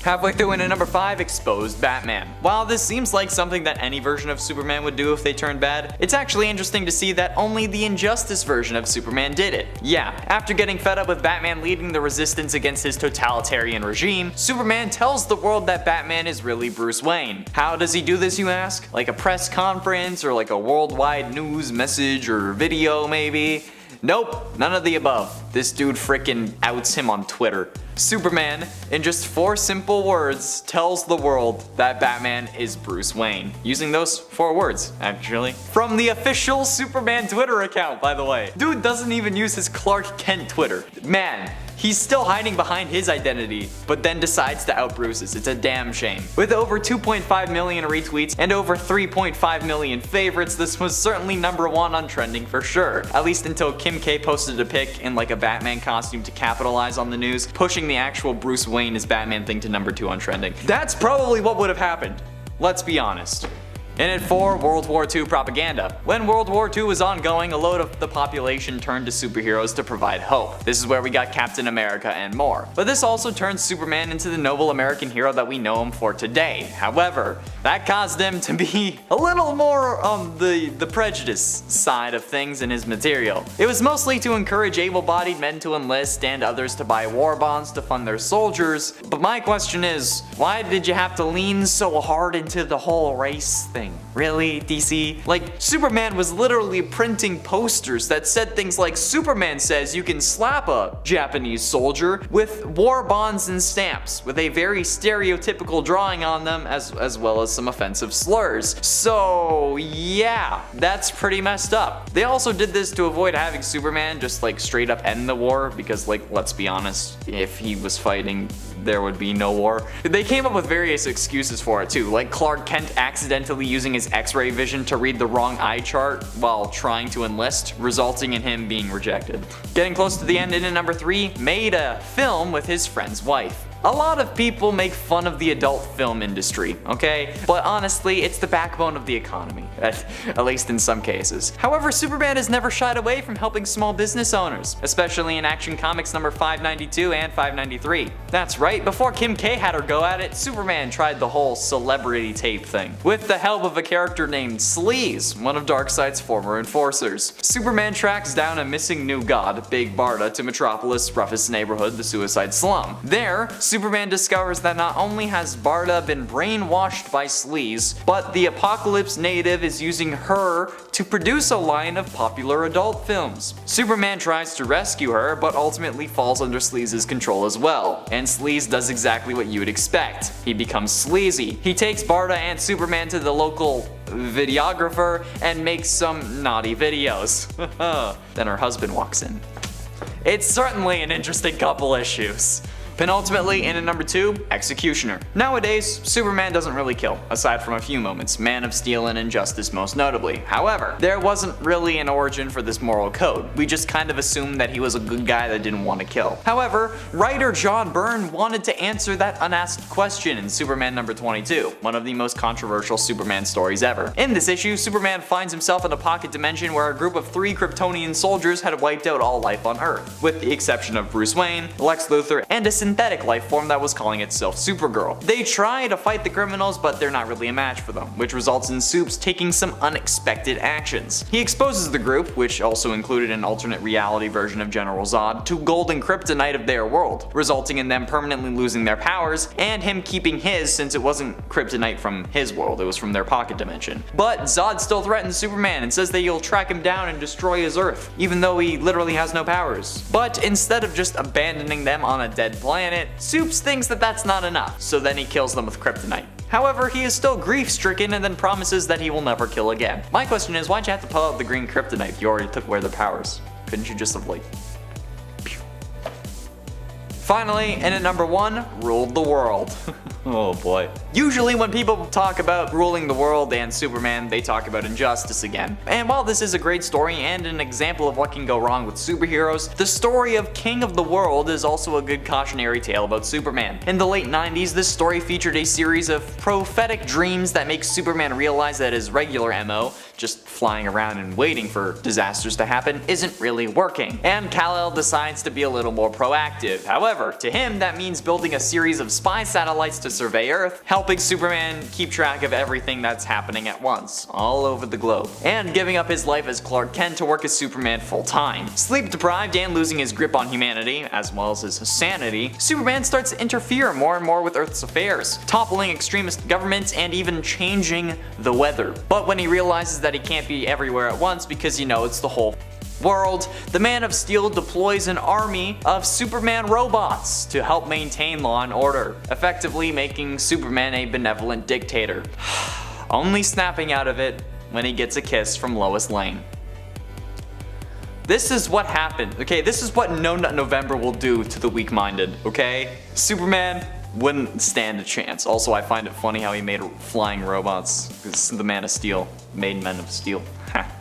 A: Halfway through into number 5, Exposed Batman. While this seems like something that any version of Superman would do if they turned bad, it's actually interesting to see that only the Injustice version of Superman did it. Yeah, after getting fed up with Batman leading the resistance against his totalitarian regime, Superman tells the world that Batman is really Bruce Wayne. How does he do this, you ask? Like a press conference, or like a worldwide news message or video maybe? Nope, none of the above. This dude frickin' outs him on Twitter. Superman, in just 4 simple words, tells the world that Batman is Bruce Wayne. Using those 4 words, actually. From the official Superman Twitter account, by the way. Dude doesn't even use his Clark Kent Twitter. Man, he's still hiding behind his identity, but then decides to out Bruce's. It's a damn shame. With over 2.5 million retweets and over 3.5 million favorites, this was certainly number 1 on trending for sure. At least until Kim K posted a pic in like a Batman costume to capitalize on the news, pushing the actual Bruce Wayne as Batman thing to number 2 on trending. That's probably what would have happened. Let's be honest. In it for World War II propaganda. When World War II was ongoing, a load of the population turned to superheroes to provide hope. This is where we got Captain America and more. But this also turned Superman into the noble American hero that we know him for today. However, that caused him to be a little more on the prejudice side of things in his material. It was mostly to encourage able-bodied men to enlist and others to buy war bonds to fund their soldiers. But my question is, why did you have to lean so hard into the whole race thing? Really, DC? Like, Superman was literally printing posters that said things like, Superman says you can slap a Japanese soldier with war bonds and stamps, with a very stereotypical drawing on them as well as some offensive slurs. So yeah, that's pretty messed up. They also did this to avoid having Superman just like straight up end the war, because like, let's be honest, if he was fighting, there would be no war. They came up with various excuses for it too, like Clark Kent accidentally using his X-ray vision to read the wrong eye chart while trying to enlist, resulting in him being rejected. Getting close to the end, into number 3, made a film with his friend's wife. A lot of people make fun of the adult film industry, okay? But honestly, it's the backbone of the economy, at least in some cases. However, Superman has never shied away from helping small business owners, especially in Action Comics number 592 and 593. That's right, before Kim K had her go at it, Superman tried the whole celebrity tape thing, with the help of a character named Sleaze, one of Darkseid's former enforcers. Superman tracks down a missing new god, Big Barda, to Metropolis' roughest neighborhood, the Suicide Slum. There, Superman discovers that not only has Barda been brainwashed by Sleaze, but the Apocalypse native is using her to produce a line of popular adult films. Superman tries to rescue her, but ultimately falls under Sleaze's control as well. And Sleaze does exactly what you would expect. He becomes sleazy. He takes Barda and Superman to the local videographer and makes some naughty videos. Then her husband walks in. It's certainly an interesting couple issues. Penultimately, in at number 2, Executioner. Nowadays, Superman doesn't really kill, aside from a few moments, Man of Steel and Injustice most notably. However, there wasn't really an origin for this moral code. We just kind of assumed that he was a good guy that didn't want to kill. However, writer John Byrne wanted to answer that unasked question in Superman number 22, one of the most controversial Superman stories ever. In this issue, Superman finds himself in a pocket dimension where a group of 3 Kryptonian soldiers had wiped out all life on Earth, with the exception of Bruce Wayne, Lex Luthor, and a synthetic life form that was calling itself Supergirl. They try to fight the criminals, but they're not really a match for them, which results in Supes taking some unexpected actions. He exposes the group, which also included an alternate reality version of General Zod, to golden kryptonite of their world, resulting in them permanently losing their powers, and him keeping his since it wasn't kryptonite from his world, it was from their pocket dimension. But Zod still threatens Superman and says that he'll track him down and destroy his Earth, even though he literally has no powers. But instead of just abandoning them on a dead planet, Supes thinks that that's not enough, so then he kills them with kryptonite. However, he is still grief-stricken and then promises that he will never kill again. My question is, why'd you have to pull out the green kryptonite if you already took away their powers? Couldn't you just have like... Finally, and at number 1, ruled the world. Oh boy. Usually when people talk about ruling the world and Superman, they talk about injustice again. And while this is a great story and an example of what can go wrong with superheroes, the story of King of the World is also a good cautionary tale about Superman. In the late 90s, this story featured a series of prophetic dreams that make Superman realize that his regular MO, just flying around and waiting for disasters to happen, isn't really working. And Kal-El decides to be a little more proactive. However, to him that means building a series of spy satellites to survey Earth, helping Superman keep track of everything that's happening at once, all over the globe, and giving up his life as Clark Kent to work as Superman full time. Sleep deprived and losing his grip on humanity, as well as his sanity, Superman starts to interfere more and more with Earth's affairs, toppling extremist governments and even changing the weather. But when he realizes that he can't be everywhere at once because it's the whole world, the Man of Steel deploys an army of Superman robots to help maintain law and order, effectively making Superman a benevolent dictator. Only snapping out of it when he gets a kiss from Lois Lane. This is what happened, okay? This is what No Nut November will do to the weak-minded, okay? Superman wouldn't stand a chance. Also, I find it funny how he made flying robots, because the Man of Steel made Men of Steel.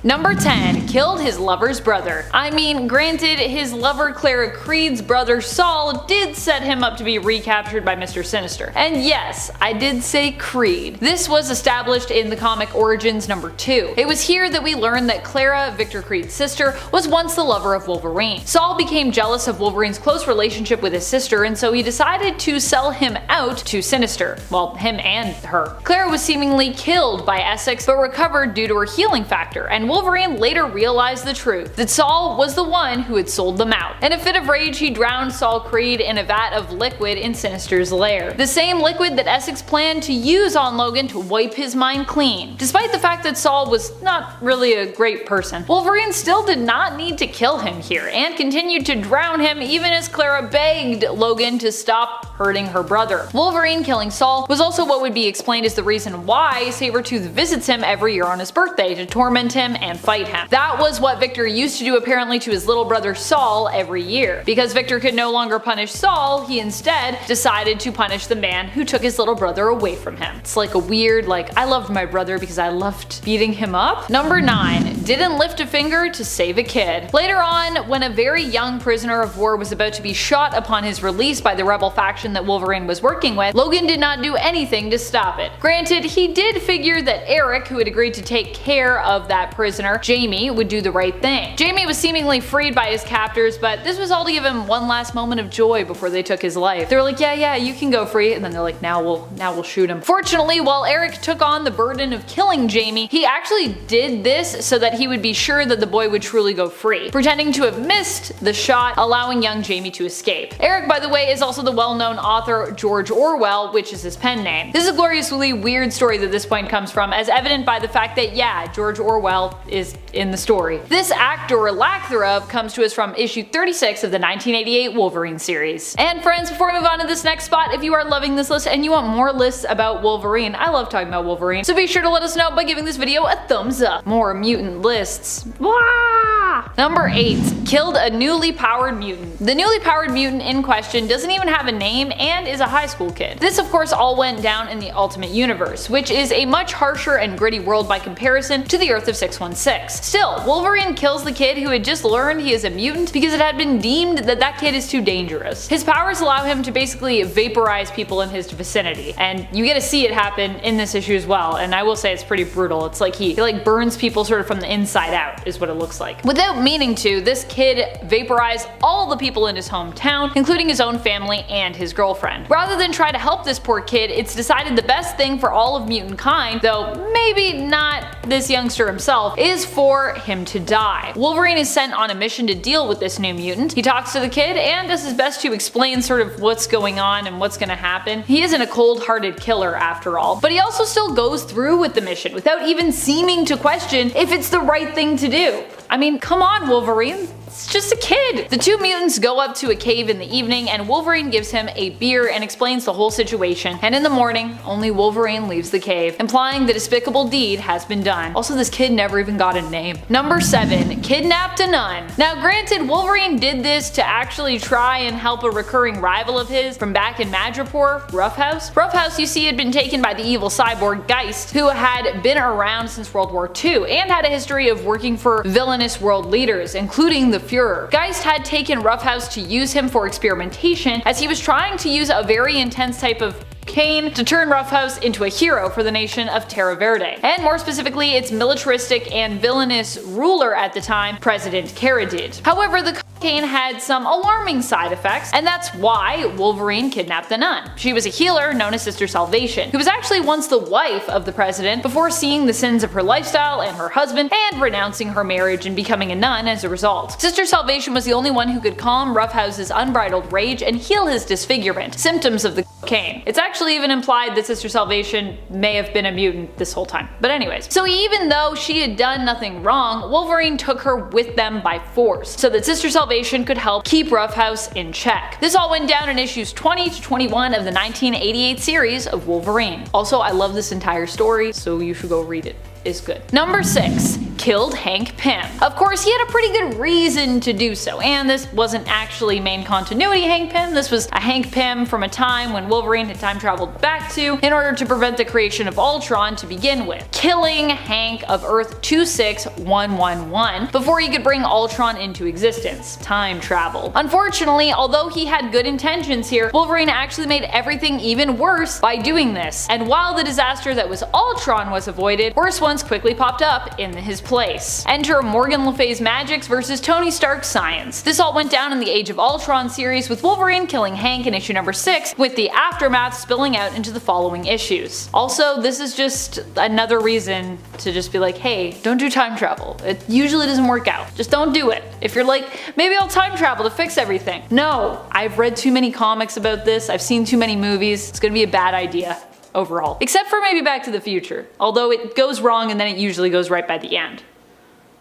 C: Number 10. Killed his lover's brother. I mean, granted, his lover Clara Creed's brother Saul did set him up to be recaptured by Mr. Sinister. And yes, I did say Creed. This was established in the comic Origins number 2. It was here that we learned that Clara, Victor Creed's sister, was once the lover of Wolverine. Saul became jealous of Wolverine's close relationship with his sister, and so he decided to sell him out to Sinister. Well, him and her. Clara was seemingly killed by Essex, but recovered due to her healing factor, and Wolverine later realized the truth, that Saul was the one who had sold them out. In a fit of rage, he drowned Saul Creed in a vat of liquid in Sinister's lair. The same liquid that Essex planned to use on Logan to wipe his mind clean. Despite the fact that Saul was not really a great person, Wolverine still did not need to kill him here, and continued to drown him even as Clara begged Logan to stop hurting her brother. Wolverine killing Saul was also what would be explained as the reason why Sabretooth visits him every year on his birthday to torment him and fight him. That was what Victor used to do apparently to his little brother Saul every year. Because Victor could no longer punish Saul, he instead decided to punish the man who took his little brother away from him. It's like a weird, I loved my brother because I loved beating him up. Number 9. Didn't lift a finger to save a kid. Later on, when a very young prisoner of war was about to be shot upon his release by the rebel faction that Wolverine was working with, Logan did not do anything to stop it. Granted, he did figure that Eric, who had agreed to take care of that prisoner, Jamie, would do the right thing. Jamie was seemingly freed by his captors, but this was all to give him one last moment of joy before they took his life. They were like, yeah, you can go free, and then they're like, now we'll shoot him. Fortunately, while Eric took on the burden of killing Jamie, he actually did this so that he would be sure that the boy would truly go free, pretending to have missed the shot, allowing young Jamie to escape. Eric, by the way, is also the well-known author George Orwell, which is his pen name. This is a gloriously weird story that this point comes from, as evident by the fact that, yeah, George Orwell is in the story. This act, or lack thereof, comes to us from issue 36 of the 1988 Wolverine series. And friends, before we move on to this next spot, if you are loving this list and you want more lists about Wolverine, I love talking about Wolverine, so be sure to let us know by giving this video a thumbs up. More mutant lists. Wah! Number 8. Killed a newly powered mutant. The newly powered mutant in question doesn't even have a name and is a high school kid. This of course all went down in the Ultimate Universe, which is a much harsher and gritty world by comparison to the Earth of 616. Still, Wolverine kills the kid who had just learned he is a mutant because it had been deemed that that kid is too dangerous. His powers allow him to basically vaporize people in his vicinity, and you get to see it happen in this issue as well, and I will say it's pretty brutal. It's like he burns people sort of from the inside out is what it looks like. Without meaning to, this kid vaporized all the people in his hometown, including his own family and his girlfriend. Rather than try to help this poor kid, it's decided the best thing for all of mutant kind, though maybe not this youngster himself, is for him to die. Wolverine is sent on a mission to deal with this new mutant. He talks to the kid and does his best to explain sort of what's going on and what's gonna happen. He isn't a cold-hearted killer after all, but he also still goes through with the mission without even seeming to question if it's the right thing to do. I mean, come on, Wolverine. It's just a kid. The two mutants go up to a cave in the evening and Wolverine gives him a beer and explains the whole situation. And in the morning, only Wolverine leaves the cave, implying the despicable deed has been done. Also, this kid never even got a name. Number 7. Kidnapped a nun. Now granted, Wolverine did this to actually try and help a recurring rival of his from back in Madripoor, Roughhouse. Roughhouse, you see, had been taken by the evil cyborg Geist, who had been around since World War II and had a history of working for villainous world leaders, including the Fuhrer. Geist had taken Roughhouse to use him for experimentation, as he was trying to use a very intense type of cocaine to turn Roughhouse into a hero for the nation of Terra Verde, and more specifically its militaristic and villainous ruler at the time, President Caradid. However, the cocaine had some alarming side effects, and that's why Wolverine kidnapped the nun. She was a healer known as Sister Salvation, who was actually once the wife of the president before seeing the sins of her lifestyle and her husband and renouncing her marriage and becoming a nun as a result. Sister Salvation was the only one who could calm Roughhouse's unbridled rage and heal his disfigurement, symptoms of the cocaine. It's actually even implied that Sister Salvation may have been a mutant this whole time. But anyways, so even though she had done nothing wrong, Wolverine took her with them by force, so that Sister Salvation could help keep Roughhouse in check. This all went down in issues 20 to 21 of the 1988 series of Wolverine. Also, I love this entire story, so you should go read it. It's good. Number 6. Killed Hank Pym. Of course, he had a pretty good reason to do so, and this wasn't actually main continuity Hank Pym. This was a Hank Pym from a time when Wolverine had time traveled back to in order to prevent the creation of Ultron to begin with, killing Hank of Earth 26111 before he could bring Ultron into existence. Time travel. Unfortunately, although he had good intentions here, Wolverine actually made everything even worse by doing this, and while the disaster that was Ultron was avoided, worse ones quickly popped up in his place. Enter Morgan Le Fay's magics versus Tony Stark's science. This all went down in the Age of Ultron series, with Wolverine killing Hank in issue number 6, with the aftermath spilling out into the following issues. Also, this is just another reason to just be like, hey, don't do time travel. It usually doesn't work out. Just don't do it. If you're like, maybe I'll time travel to fix everything. No, I've read too many comics about this, I've seen too many movies, it's gonna be a bad idea overall. Except for maybe Back to the Future, although it goes wrong and then it usually goes right by the end.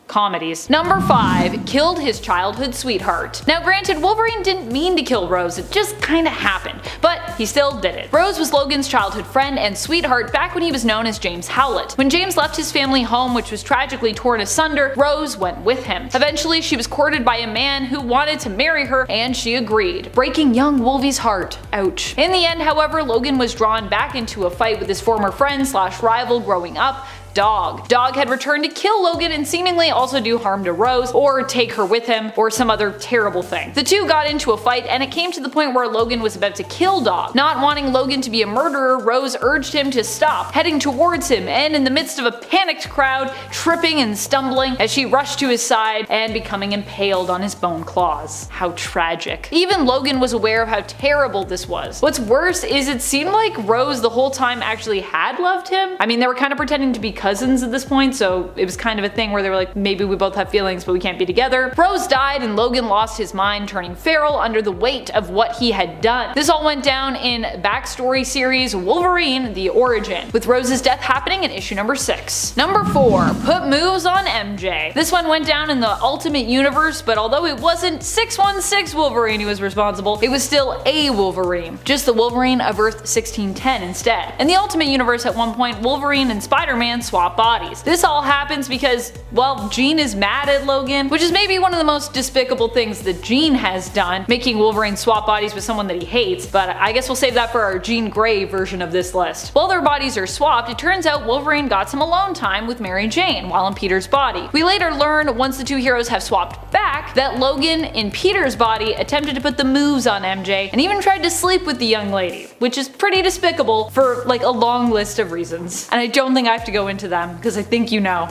C: Comedies. Number 5. Killed his childhood sweetheart. Now granted, Wolverine didn't mean to kill Rose, it just kinda happened, but he still did it. Rose was Logan's childhood friend and sweetheart back when he was known as James Howlett. When James left his family home, which was tragically torn asunder, Rose went with him. Eventually, she was courted by a man who wanted to marry her, and she agreed, breaking young Wolvie's heart. Ouch. In the end, however, Logan was drawn back into a fight with his former friend / rival growing up, Dog. Dog had returned to kill Logan and seemingly also do harm to Rose, or take her with him, or some other terrible thing. The two got into a fight, and it came to the point where Logan was about to kill Dog. Not wanting Logan to be a murderer, Rose urged him to stop, heading towards him, and in the midst of a panicked crowd, tripping and stumbling as she rushed to his side and becoming impaled on his bone claws. How tragic. Even Logan was aware of how terrible this was. What's worse is it seemed like Rose the whole time actually had loved him. I mean, they were kind of pretending to be cousins at this point, so it was kind of a thing where they were like, maybe we both have feelings but we can't be together. Rose died and Logan lost his mind, turning feral under the weight of what he had done. This all went down in backstory series Wolverine: The Origin, with Rose's death happening in issue number 6. Number 4. Put moves on MJ. This one went down in the Ultimate Universe, but although it wasn't 616 Wolverine who was responsible, it was still a Wolverine. Just the Wolverine of Earth 1610 instead. In the Ultimate Universe, at one point, Wolverine and SpiderMan swap bodies. This all happens because, well, Jean is mad at Logan, which is maybe one of the most despicable things that Jean has done, making Wolverine swap bodies with someone that he hates, but I guess we'll save that for our Jean Grey version of this list. While their bodies are swapped, it turns out Wolverine got some alone time with Mary Jane while in Peter's body. We later learn, once the two heroes have swapped back, that Logan in Peter's body attempted to put the moves on MJ and even tried to sleep with the young lady, which is pretty despicable for like a long list of reasons. And I don't think I have to go into them because I think you know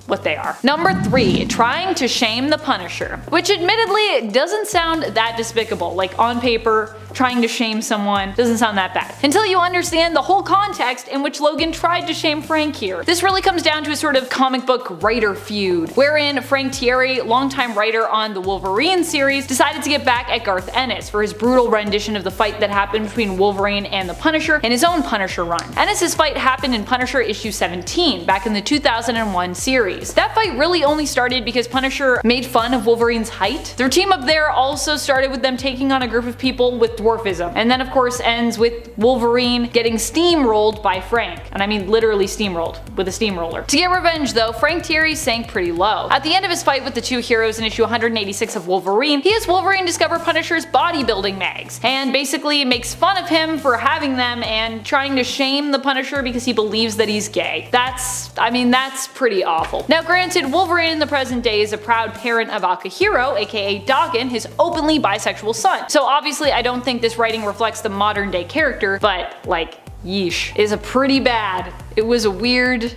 C: what they are. Number 3. Trying to shame the Punisher, which admittedly doesn't sound that despicable. Like on paper, trying to shame someone doesn't sound that bad, until you understand the whole context in which Logan tried to shame Frank here. This really comes down to a sort of comic book writer feud, wherein Frank Thierry, longtime writer on the Wolverine series, decided to get back at Garth Ennis for his brutal rendition of the fight that happened between Wolverine and the Punisher in his own Punisher run. Ennis's fight happened in Punisher issue 17 back in the 2001 series. series. That fight really only started because Punisher made fun of Wolverine's height. Their team up there also started with them taking on a group of people with dwarfism, and then of course ends with Wolverine getting steamrolled by Frank. And I mean literally steamrolled, with a steamroller. To get revenge though, Frank Thierry sank pretty low. At the end of his fight with the two heroes in issue 186 of Wolverine, he has Wolverine discover Punisher's bodybuilding mags, and basically makes fun of him for having them and trying to shame the Punisher because he believes that he's gay. That's pretty awful. Now granted, Wolverine in the present day is a proud parent of Akihiro, aka Daken, his openly bisexual son. So obviously I don't think this writing reflects the modern day character, but like, yeesh, is a pretty bad. It was a weird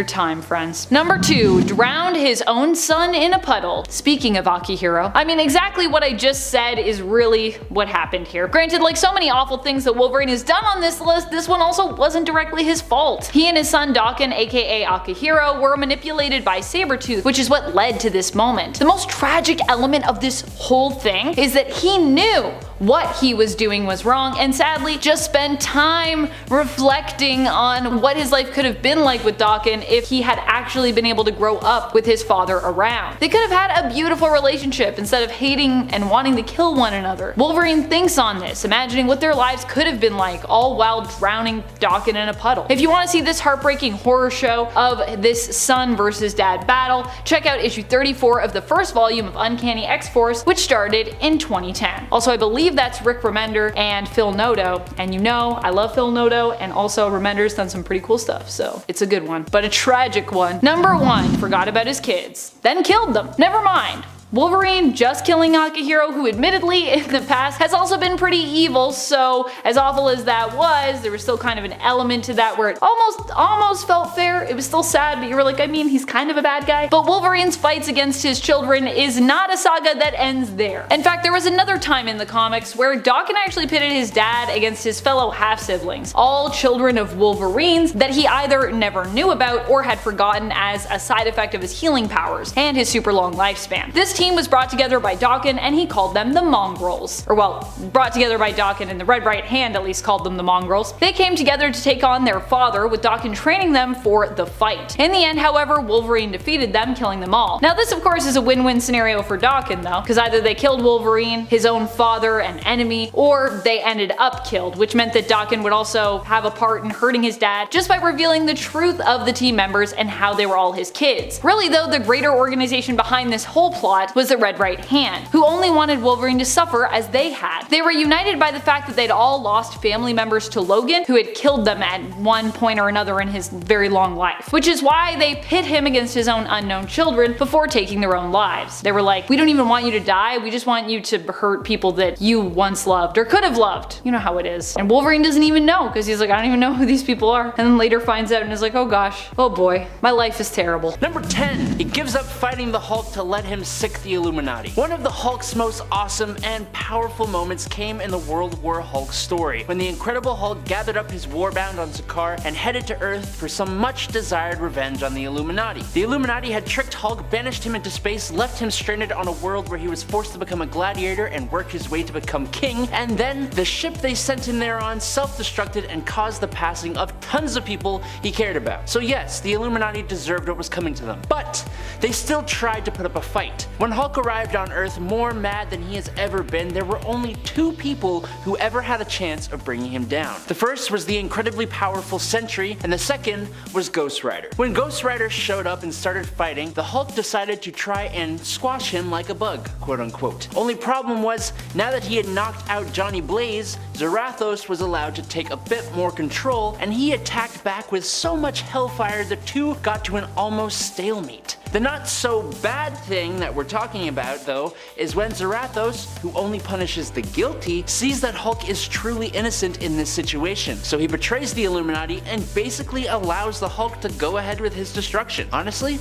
C: time, friends. Number 2, drowned his own son in a puddle. Speaking of Akihiro, I mean exactly what I just said is really what happened here. Granted, like so many awful things that Wolverine has done on this list, this one also wasn't directly his fault. He and his son Daken, aka Akihiro, were manipulated by Sabretooth, which is what led to this moment. The most tragic element of this whole thing is that he knew what he was doing was wrong, and sadly just spent time reflecting on what his life could have been like with Daken if he had actually been able to grow up with his father around. They could have had a beautiful relationship instead of hating and wanting to kill one another. Wolverine thinks on this, imagining what their lives could have been like, all while drowning Daken in a puddle. If you want to see this heartbreaking horror show of this son versus dad battle, check out issue 34 of the first volume of Uncanny X-Force, which started in 2010. Also, I believe that's Rick Remender and Phil Noto, and you know I love Phil Noto, and also Remender's done some pretty cool stuff, so it's a good one, but a tragic one. Number 1, forgot about his kids, then killed them. Never mind. Wolverine just killing Akihiro, who admittedly in the past has also been pretty evil, so as awful as that was, there was still kind of an element to that where it almost felt fair. It was still sad, but you were like, I mean, he's kind of a bad guy. But Wolverine's fights against his children is not a saga that ends there. In fact, there was another time in the comics where Daken actually pitted his dad against his fellow half-siblings, all children of Wolverine's that he either never knew about or had forgotten as a side effect of his healing powers and his super long lifespan. This team was brought together by Daken, and he called them the Mongrels. Or well, brought together by Daken, and the Red Right Hand at least called them the Mongrels. They came together to take on their father, with Daken training them for the fight. In the end, however, Wolverine defeated them, killing them all. Now this of course is a win-win scenario for Daken though, because either they killed Wolverine, his own father and enemy, or they ended up killed, which meant that Daken would also have a part in hurting his dad just by revealing the truth of the team members and how they were all his kids. Really though, the greater organization behind this whole plot was the Red Right Hand, who only wanted Wolverine to suffer as they had. They were united by the fact that they'd all lost family members to Logan, who had killed them at one point or another in his very long life, which is why they pit him against his own unknown children before taking their own lives. They were like, we don't even want you to die, we just want you to hurt people that you once loved or could have loved. You know how it is. And Wolverine doesn't even know, because he's like, I don't even know who these people are, and then later finds out and is like, oh gosh, oh boy, my life is terrible.
D: Number 10. He gives up fighting the Hulk to let him sick the Illuminati. One of the Hulk's most awesome and powerful moments came in the World War Hulk story, when the Incredible Hulk gathered up his warband on Sakaar and headed to Earth for some much desired revenge on the Illuminati. The Illuminati had tricked Hulk, banished him into space, left him stranded on a world where he was forced to become a gladiator and work his way to become king, and then the ship they sent him there on self-destructed and caused the passing of tons of people he cared about. So yes, the Illuminati deserved what was coming to them, but they still tried to put up a fight. When Hulk arrived on Earth more mad than he has ever been, there were only 2 people who ever had a chance of bringing him down. The first was the incredibly powerful Sentry, and the second was Ghost Rider. When Ghost Rider showed up and started fighting, the Hulk decided to try and squash him like a bug, quote unquote. Only problem was, now that he had knocked out Johnny Blaze, Zarathos was allowed to take a bit more control, and he attacked back with so much hellfire the two got to an almost stalemate. The not so bad thing that we're talking about though is when Zarathos, who only punishes the guilty, sees that Hulk is truly innocent in this situation. So he betrays the Illuminati and basically allows the Hulk to go ahead with his destruction. Honestly,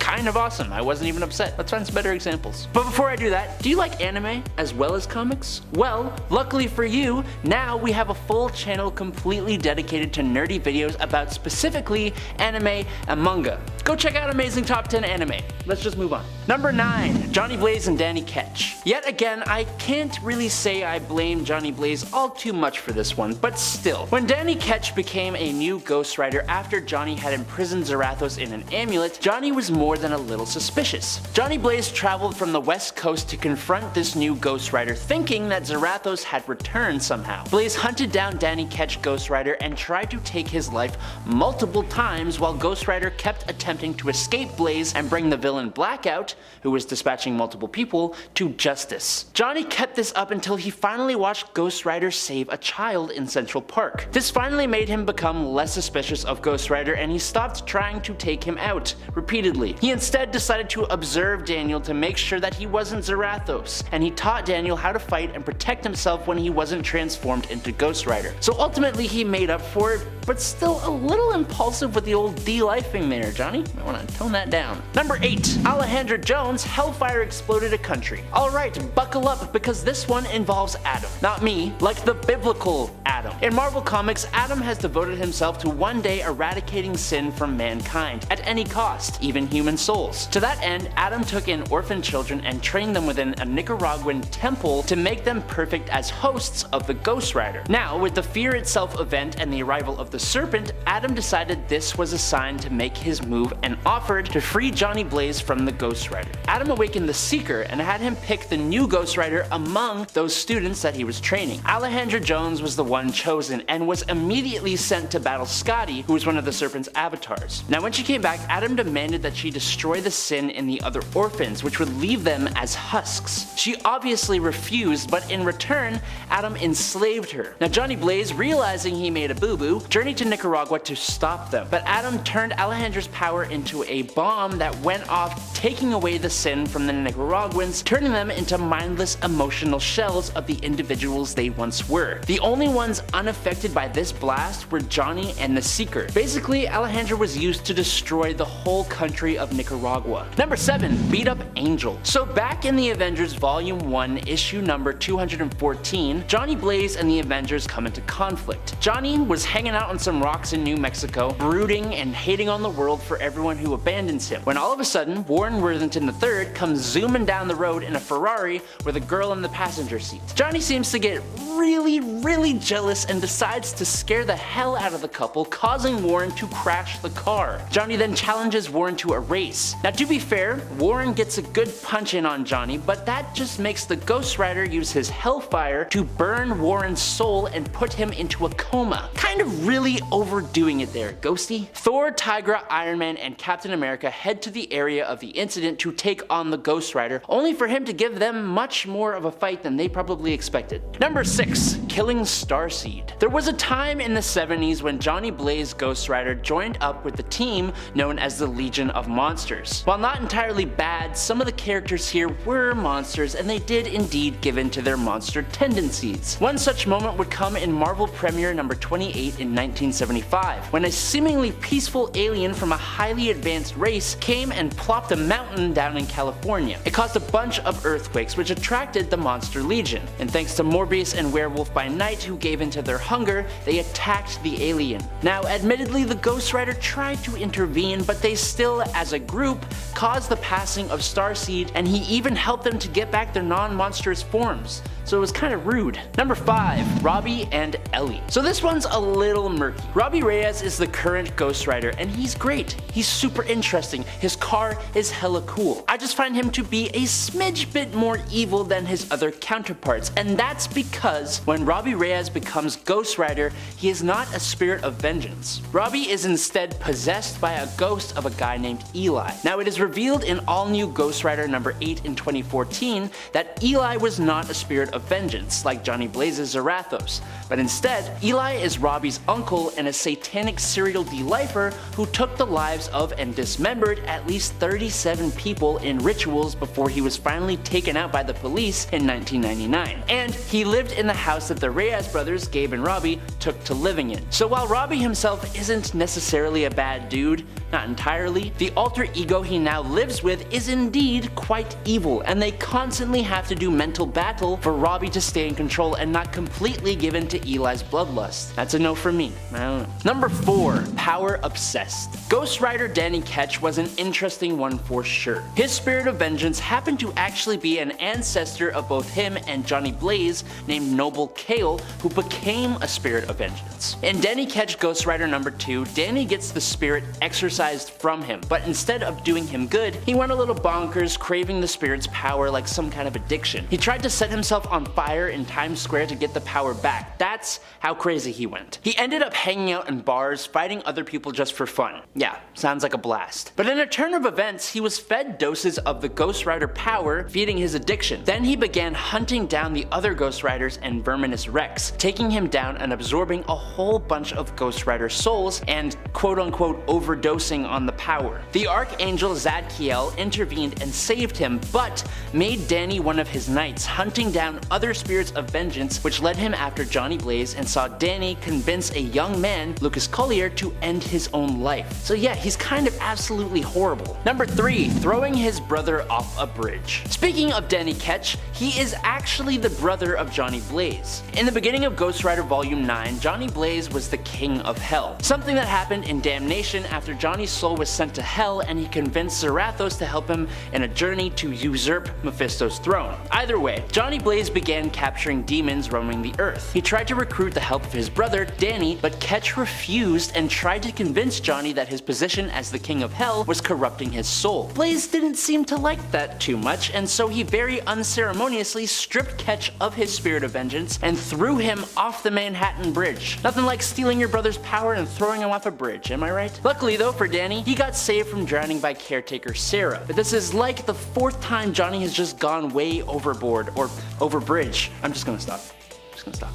D: kind of awesome. I wasn't even upset. Let's find some better examples. But before I do that, do you like anime as well as comics? Well, luckily for you, now we have a full channel completely dedicated to nerdy videos about specifically anime and manga. Go check out Amazing Top 10 Anime. Let's just move on. Number 9, Johnny Blaze and Danny Ketch. Yet again, I can't really say I blame Johnny Blaze all too much for this one, but still. When Danny Ketch became a new Ghost Rider after Johnny had imprisoned Zarathos in an amulet, Johnny was more than a little suspicious. Johnny Blaze traveled from the west coast to confront this new Ghost Rider, thinking that Zarathos had returned somehow. Blaze hunted down Danny Ketch Ghost Rider and tried to take his life multiple times while Ghost Rider kept attempting to escape Blaze and bring the villain Blackout, who was dispatching multiple people, to justice. Johnny kept this up until he finally watched Ghost Rider save a child in Central Park. This finally made him become less suspicious of Ghost Rider and he stopped trying to take him out repeatedly. He instead decided to observe Daniel to make sure that he wasn't Zarathos, and he taught Daniel how to fight and protect himself when he wasn't transformed into Ghost Rider. So ultimately he made up for it, but still a little impulsive with the old de-lifing there, Johnny. I want to tone that down. Number 8, Alejandra Jones, Hellfire Exploded a Country. Alright, buckle up because this one involves Adam. Not me, like the biblical Adam. In Marvel Comics, Adam has devoted himself to one day eradicating sin from mankind, at any cost, even human souls. To that end, Adam took in orphan children and trained them within a Nicaraguan temple to make them perfect as hosts of the Ghost Rider. Now, with the Fear Itself event and the arrival of the Serpent, Adam decided this was a sign to make his move and offered to free Johnny Blaze from the Ghost Rider. Adam awakened the Seeker and had him pick the new Ghost Rider among those students that he was training. Alejandra Jones was the one chosen and was immediately sent to battle Scotty, who was one of the Serpent's avatars. Now when she came back, Adam demanded that she destroy the sin in the other orphans, which would leave them as husks. She obviously refused, but in return, Adam enslaved her. Now Johnny Blaze, realizing he made a boo-boo, journeyed to Nicaragua to stop them, but Adam turned Alejandra's power into a bomb that went off, taking away the sin from the Nicaraguans, turning them into mindless emotional shells of the individuals they once were. The only ones unaffected by this blast were Johnny and the Seeker. Basically, Alejandra was used to destroy the whole country of Nicaragua. Number 7, Beat Up Angel. So back in the Avengers Volume 1, issue number 214, Johnny Blaze and the Avengers come into conflict. Johnny was hanging out on some rocks in New Mexico, brooding and hating on the world for everyone who abandons him, when all of a sudden, Warren Worthington III comes zooming down the road in a Ferrari with a girl in the passenger seat. Johnny seems to get really jealous and decides to scare the hell out of the couple, causing Warren to crash the car. Johnny then challenges Warren to a race. Now to be fair, Warren gets a good punch in on Johnny, but that just makes the Ghost Rider use his Hellfire to burn Warren's soul and put him into a coma. Kind of really overdoing it there, Ghosty. Thor, Tigra, Iron Man, and Captain America head to the area of the incident to take on the Ghost Rider, only for him to give them much more of a fight than they probably expected. Number 6, Killing Starseed. There was a time in the 70s when Johnny Blaze Ghost Rider joined up with the team known as the Legion of Monsters. While not entirely bad, some of the characters here were monsters and they did indeed give in to their monster tendencies. One such moment would come in Marvel Premiere number 28 in 1975, when a seemingly peaceful alien from a highly advanced race came and plopped a mountain down in California. It caused a bunch of earthquakes which attracted the Monster Legion, and thanks to Morbius and Werewolf by Night who gave in to their hunger, they attacked the alien. Now admittedly the Ghost Rider tried to intervene, but they still as a group caused the passing of Starseed, and he even helped them to get back their non-monstrous forms. So it was kind of rude. Number 5, Robbie and Eli. So this one's a little murky. Robbie Reyes is the current Ghost Rider and he's great. He's super interesting. His car is hella cool. I just find him to be a smidge bit more evil than his other counterparts, and that's because when Robbie Reyes becomes Ghost Rider, he is not a spirit of vengeance. Robbie is instead possessed by a ghost of a guy named Eli. Now it is revealed in all new Ghost Rider number 8 in 2014 that Eli was not a spirit of vengeance like Johnny Blaze's Zarathos, but instead Eli is Robbie's uncle and a satanic serial de-lifer who took the lives of and dismembered at least 37 97 people in rituals before he was finally taken out by the police in 1999. And he lived in the house that the Reyes brothers, Gabe and Robbie, took to living in. So while Robbie himself isn't necessarily a bad dude, not entirely, the alter ego he now lives with is indeed quite evil, and they constantly have to do mental battle for Robbie to stay in control and not completely give in to Eli's bloodlust. That's a no for me. I don't know. Number 4. Power Obsessed. Ghost Rider Danny Ketch was an interesting one for sure. His spirit of vengeance happened to actually be an ancestor of both him and Johnny Blaze named Noble Kale, who became a spirit of vengeance. In Danny Ketch Ghost Rider number 2, Danny gets the spirit exorcised from him, but instead of doing him good, he went a little bonkers, craving the spirit's power like some kind of addiction. He tried to set himself on fire in Times Square to get the power back. That's how crazy he went. He ended up hanging out in bars, fighting other people just for fun. Yeah, sounds like a blast. But in a turn of events, he was fed doses of the Ghost Rider power, feeding his addiction. Then he began hunting down the other Ghost Riders and Verminous Rex, taking him down and absorbing a whole bunch of Ghost Rider souls and quote-unquote overdosing on the power. The Archangel Zadkiel intervened and saved him, but made Danny one of his knights, hunting down other spirits of vengeance, which led him after Johnny Blaze and saw Danny convince a young man, Lucas Collier, to end his own life. So yeah, he's kind of absolutely horrible. Number 3. Throwing his brother off a bridge. Speaking of Danny Ketch, he is actually the brother of Johnny Blaze. In the beginning of Ghost Rider Volume 9, Johnny Blaze was the king of hell. Something that happened in Damnation after Johnny's soul was sent to hell and he convinced Zarathos to help him in a journey to usurp Mephisto's throne. Either way, Johnny Blaze began capturing demons roaming the earth. He tried to recruit the help of his brother, Danny, but Ketch refused and tried to convince Johnny that his position as the king of hell was corrupting his soul. Blaze didn't seem to like that too much, and so he very unceremoniously stripped Ketch of his spirit of vengeance and threw him off the Manhattan Bridge. Nothing like stealing your brother's power and throwing him off a bridge, am I right? Luckily though for Danny, he got saved from drowning by caretaker Sarah, but this is like the 4th time Johnny has just gone way overboard, or over bridge. I'm just gonna stop.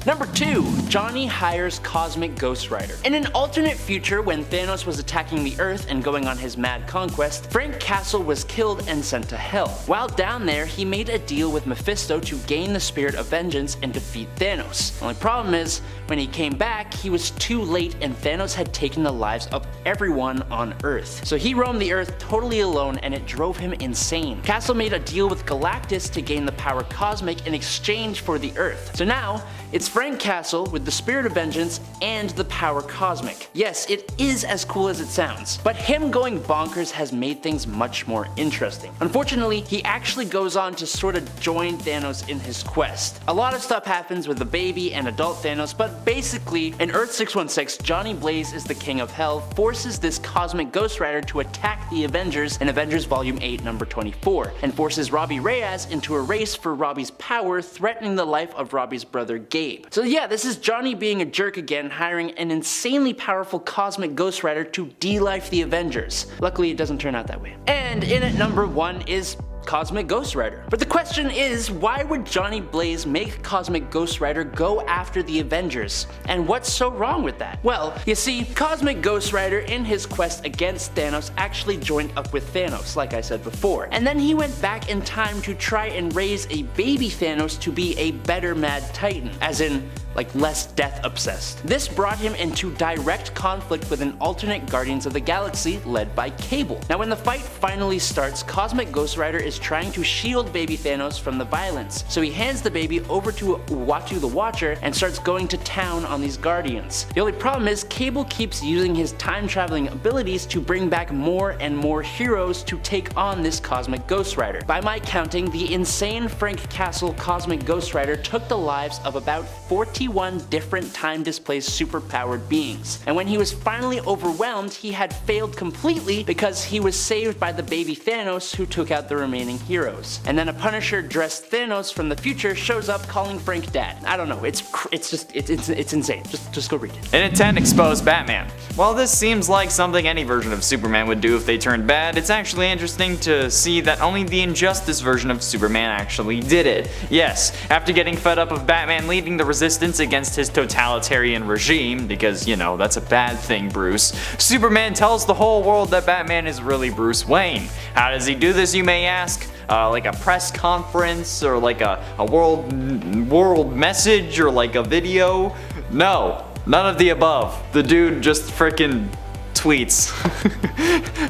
D: Number 2. Johnny hires Cosmic Ghost Rider. In an alternate future when Thanos was attacking the Earth and going on his mad conquest, Frank Castle was killed and sent to hell. While down there, he made a deal with Mephisto to gain the spirit of vengeance and defeat Thanos. The only problem is, when he came back, he was too late and Thanos had taken the lives of everyone on Earth. So he roamed the Earth totally alone and it drove him insane. Castle made a deal with Galactus to gain the power Cosmic in exchange for the Earth. So now, it's Frank Castle with the spirit of vengeance and the power Cosmic. Yes, it is as cool as it sounds, but him going bonkers has made things much more interesting. Unfortunately, he actually goes on to sort of join Thanos in his quest. A lot of stuff happens with the baby and adult Thanos, but basically, in Earth 616, Johnny Blaze is the king of hell, forces this Cosmic Ghost Rider to attack the Avengers in Avengers Volume 8 number 24, and forces Robbie Reyes into a race for Robbie's power, threatening the life of Robbie's brother Gabe. So yeah, this is Johnny being a jerk again, hiring an insanely powerful Cosmic Ghost Rider to de-life the Avengers. Luckily it doesn't turn out that way. And in at number 1 is Cosmic Ghost Rider. But the question is, why would Johnny Blaze make Cosmic Ghost Rider go after the Avengers? And what's so wrong with that? Well, you see, Cosmic Ghost Rider in his quest against Thanos actually joined up with Thanos, like I said before. And then he went back in time to try and raise a baby Thanos to be a better Mad Titan, as in, like, less death obsessed. This brought him into direct conflict with an alternate Guardians of the Galaxy led by Cable. Now when the fight finally starts, Cosmic Ghost Rider is trying to shield baby Thanos from the violence, so he hands the baby over to Uatu the Watcher and starts going to town on these Guardians. The only problem is Cable keeps using his time traveling abilities to bring back more and more heroes to take on this Cosmic Ghost Rider. By my counting, the insane Frank Castle Cosmic Ghost Rider took the lives of about 41 different time-displaced superpowered beings, and when he was finally overwhelmed, he had failed completely because he was saved by the baby Thanos, who took out the remaining remaining heroes. And then a Punisher dressed Thanos from the future shows up calling Frank dad. I don't know, it's insane. Just go read it.
A: Innate 10 exposed Batman. While this seems like something any version of Superman would do if they turned bad, it's actually interesting to see that only the Injustice version of Superman actually did it. Yes, after getting fed up of Batman leading the resistance against his totalitarian regime, because, you know, that's a bad thing, Bruce, Superman tells the whole world that Batman is really Bruce Wayne. How does he do this, you may ask? Like a press conference, or like a world message, or like a video? No, none of the above. The dude just frickin' tweets.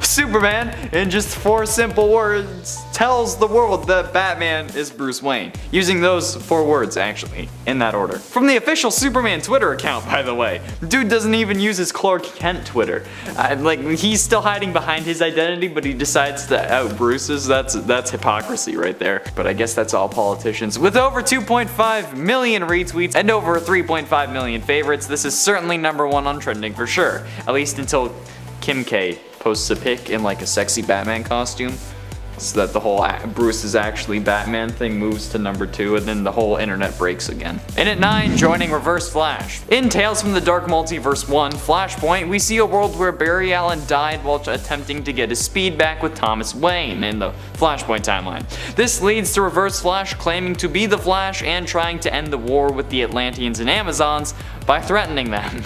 A: Superman, in just 4 simple words, tells the world that Batman is Bruce Wayne. Using those 4 words, actually, in that order. From the official Superman Twitter account, by the way. Dude doesn't even use his Clark Kent Twitter. Like, he's still hiding behind his identity, but he decides to out Bruce's. That's hypocrisy right there. But I guess that's all politicians. With over 2.5 million retweets and over 3.5 million favorites, this is certainly #1 on trending for sure. At least until Kim K posts a pic in like a sexy Batman costume, so that the whole Bruce is actually Batman thing moves to #2, and then the whole internet breaks again. Innate 9 joining Reverse Flash. In Tales from the Dark Multiverse 1, Flashpoint, we see a world where Barry Allen died while attempting to get his speed back with Thomas Wayne in the Flashpoint timeline. This leads to Reverse Flash claiming to be the Flash and trying to end the war with the Atlanteans and Amazons by threatening them.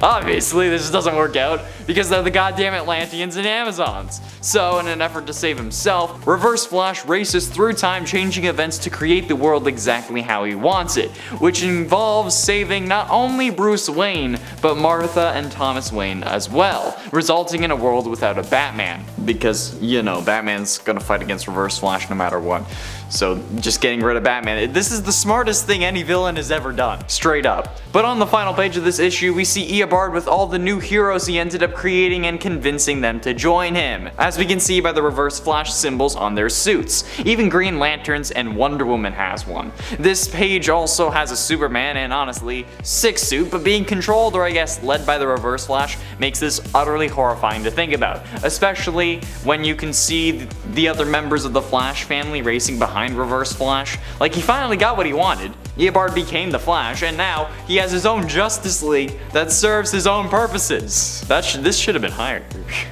A: Obviously, this doesn't work out because they're the goddamn Atlanteans and Amazons. So, in an effort to save himself, Reverse Flash races through time, changing events to create the world exactly how he wants it, which involves saving not only Bruce Wayne, but Martha and Thomas Wayne as well, resulting in a world without a Batman. Because, you know, Batman's gonna fight against Reverse Flash no matter what. So just getting rid of Batman, this is the smartest thing any villain has ever done, straight up. But on the final page of this issue, we see Eobard with all the new heroes he ended up creating and convincing them to join him, as we can see by the Reverse Flash symbols on their suits. Even Green Lanterns and Wonder Woman has one. This page also has a Superman and honestly, sick suit, but being controlled, or I guess led by the Reverse Flash, makes this utterly horrifying to think about, especially when you can see the other members of the Flash family racing behind Reverse Flash. Like, he finally got what he wanted. Eobard became the Flash, and now he has his own Justice League that serves his own purposes. This should have been higher.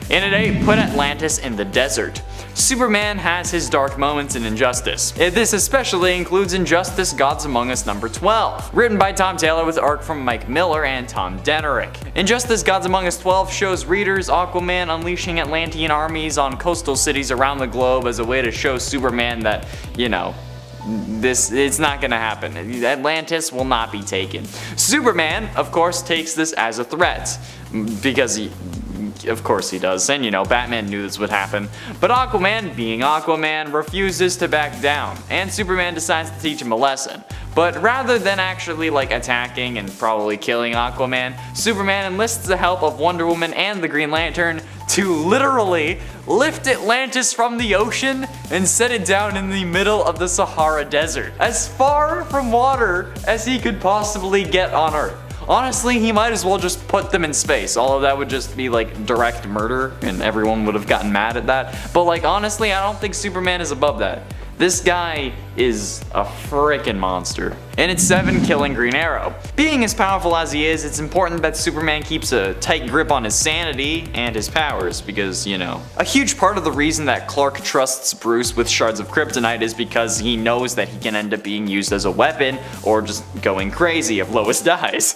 A: Innate put Atlantis in the desert. Superman has his dark moments in Injustice. This especially includes Injustice Gods Among Us #12, written by Tom Taylor with art from Mike Miller and Tom Denerick. Injustice Gods Among Us 12 shows readers Aquaman unleashing Atlantean armies on coastal cities around the globe as a way to show Superman that, you know, it's not gonna happen. Atlantis will not be taken. Superman, of course, takes this as a threat, because of course he does, and you know, Batman knew this would happen. But Aquaman, being Aquaman, refuses to back down, and Superman decides to teach him a lesson. But rather than actually like attacking and probably killing Aquaman, Superman enlists the help of Wonder Woman and the Green Lantern to literally lift Atlantis from the ocean and set it down in the middle of the Sahara Desert, as far from water as he could possibly get on Earth. Honestly, he might as well just put them in space, although that would just be like direct murder and everyone would have gotten mad at that. But like, honestly, I don't think Superman is above that. This guy is a frickin' monster. And it's 7 killing Green Arrow. Being as powerful as he is, it's important that Superman keeps a tight grip on his sanity and his powers, because, you know, a huge part of the reason that Clark trusts Bruce with shards of kryptonite is because he knows that he can end up being used as a weapon or just going crazy if Lois dies.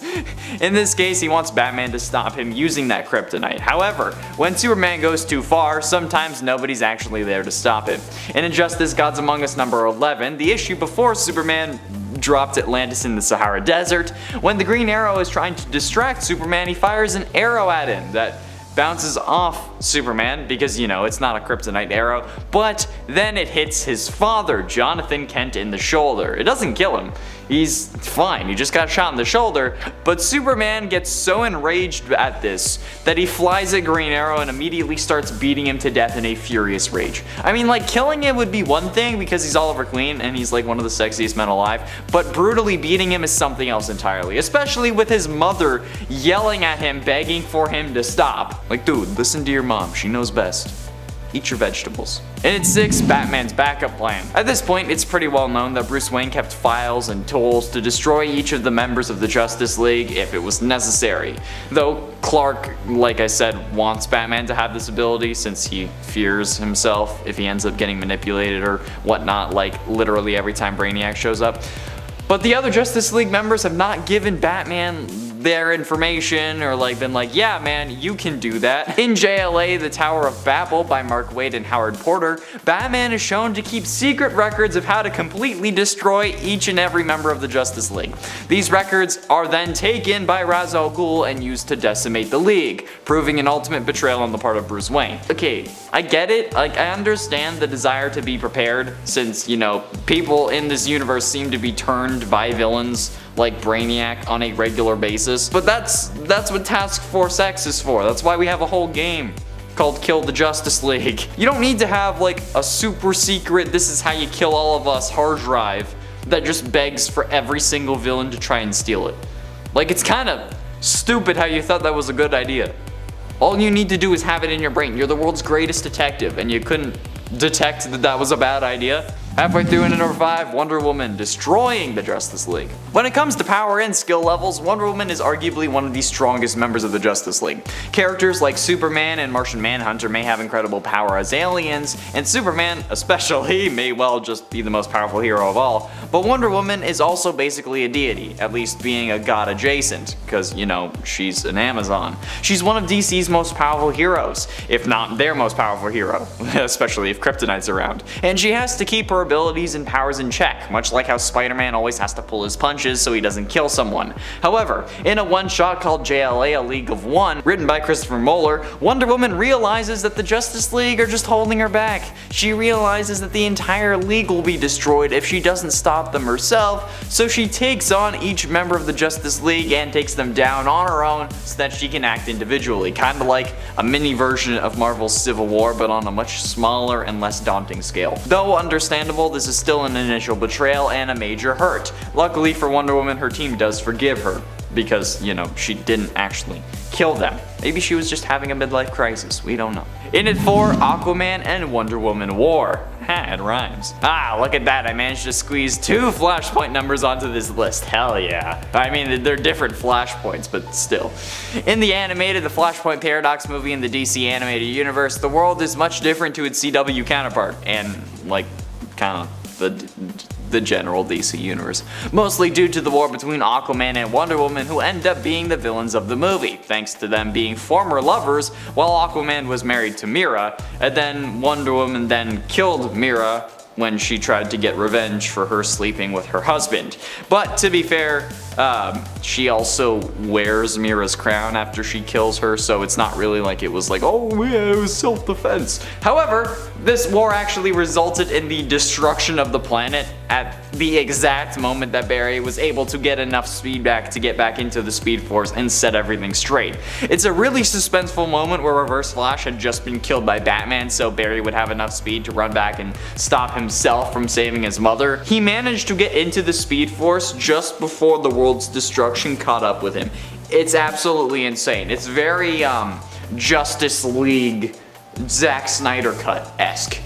A: In this case, he wants Batman to stop him using that kryptonite. However, when Superman goes too far, sometimes nobody's actually there to stop him. In Injustice Gods Among Us #11, the issue before Superman dropped Atlantis in the Sahara Desert, when the Green Arrow is trying to distract Superman, he fires an arrow at him that bounces off Superman because, you know, it's not a kryptonite arrow, but then it hits his father, Jonathan Kent, in the shoulder. It doesn't kill him. He's fine, he just got shot in the shoulder, but Superman gets so enraged at this that he flies at Green Arrow and immediately starts beating him to death in a furious rage. I mean, like, killing him would be one thing because he's Oliver Queen and he's like one of the sexiest men alive, but brutally beating him is something else entirely, especially with his mother yelling at him, begging for him to stop. Like, dude, listen to your mom, she knows best. eat your vegetables. And at 6, Batman's backup plan. At this point, it's pretty well known that Bruce Wayne kept files and tools to destroy each of the members of the Justice League if it was necessary. Though Clark, like I said, wants Batman to have this ability since he fears himself if he ends up getting manipulated or whatnot, like literally every time Brainiac shows up. But the other Justice League members have not given Batman their information or been like, yeah man, you can do that. In JLA, The Tower of Babel by Mark Waid and Howard Porter, Batman is shown to keep secret records of how to completely destroy each and every member of the Justice League. These records are then taken by Ra's al Ghul and used to decimate the League, proving an ultimate betrayal on the part of Bruce Wayne. Okay, I get it, I understand the desire to be prepared since, people in this universe seem to be turned by villains like Brainiac on a regular basis. But that's what Task Force X is for. That's why we have a whole game called Kill the Justice League. You don't need to have a super secret, this is how you kill all of us hard drive that just begs for every single villain to try and steal it. It's kind of stupid how you thought that was a good idea. All you need to do is have it in your brain. You're the world's greatest detective and you couldn't detect that was a bad idea. Halfway through into number 5, Wonder Woman destroying the Justice League. When it comes to power and skill levels, Wonder Woman is arguably one of the strongest members of the Justice League. Characters like Superman and Martian Manhunter may have incredible power as aliens, and Superman especially may well just be the most powerful hero of all, but Wonder Woman is also basically a deity, at least being a god adjacent, because she's an Amazon. She's one of DC's most powerful heroes, if not their most powerful hero, especially if Kryptonite's around, and she has to keep her abilities and powers in check, much like how Spider-Man always has to pull his punches so he doesn't kill someone. However, in a one-shot called JLA A League of One, written by Christopher Moeller, Wonder Woman realizes that the Justice League are just holding her back. She realizes that the entire league will be destroyed if she doesn't stop them herself, so she takes on each member of the Justice League and takes them down on her own so that she can act individually, kinda like a mini version of Marvel's Civil War but on a much smaller and less daunting scale. Though understandable, this is still an initial betrayal and a major hurt. Luckily for Wonder Woman, her team does forgive her because, she didn't actually kill them. Maybe she was just having a midlife crisis, we don't know. In at 4, Aquaman and Wonder Woman War. Ha, it rhymes. Ah, look at that, I managed to squeeze 2 Flashpoint numbers onto this list, hell yeah. I mean, they're different Flashpoints, but still. In the animated The Flashpoint Paradox movie in the DC animated universe, the world is much different to its CW counterpart, and kind of the general DC universe, mostly due to the war between Aquaman and Wonder Woman, who end up being the villains of the movie, thanks to them being former lovers while Aquaman was married to Mira, and then Wonder Woman then killed Mira when she tried to get revenge for her sleeping with her husband. But to be fair, she also wears Mira's crown after she kills her, so it's not really like it was oh yeah, it was self-defense. However, this war actually resulted in the destruction of the planet at the exact moment that Barry was able to get enough speed back to get back into the Speed Force and set everything straight. It's a really suspenseful moment where Reverse Flash had just been killed by Batman, so Barry would have enough speed to run back and stop himself from saving his mother. He managed to get into the Speed Force just before the world's destruction caught up with him. It's absolutely insane. It's very Justice League Zack Snyder cut-esque.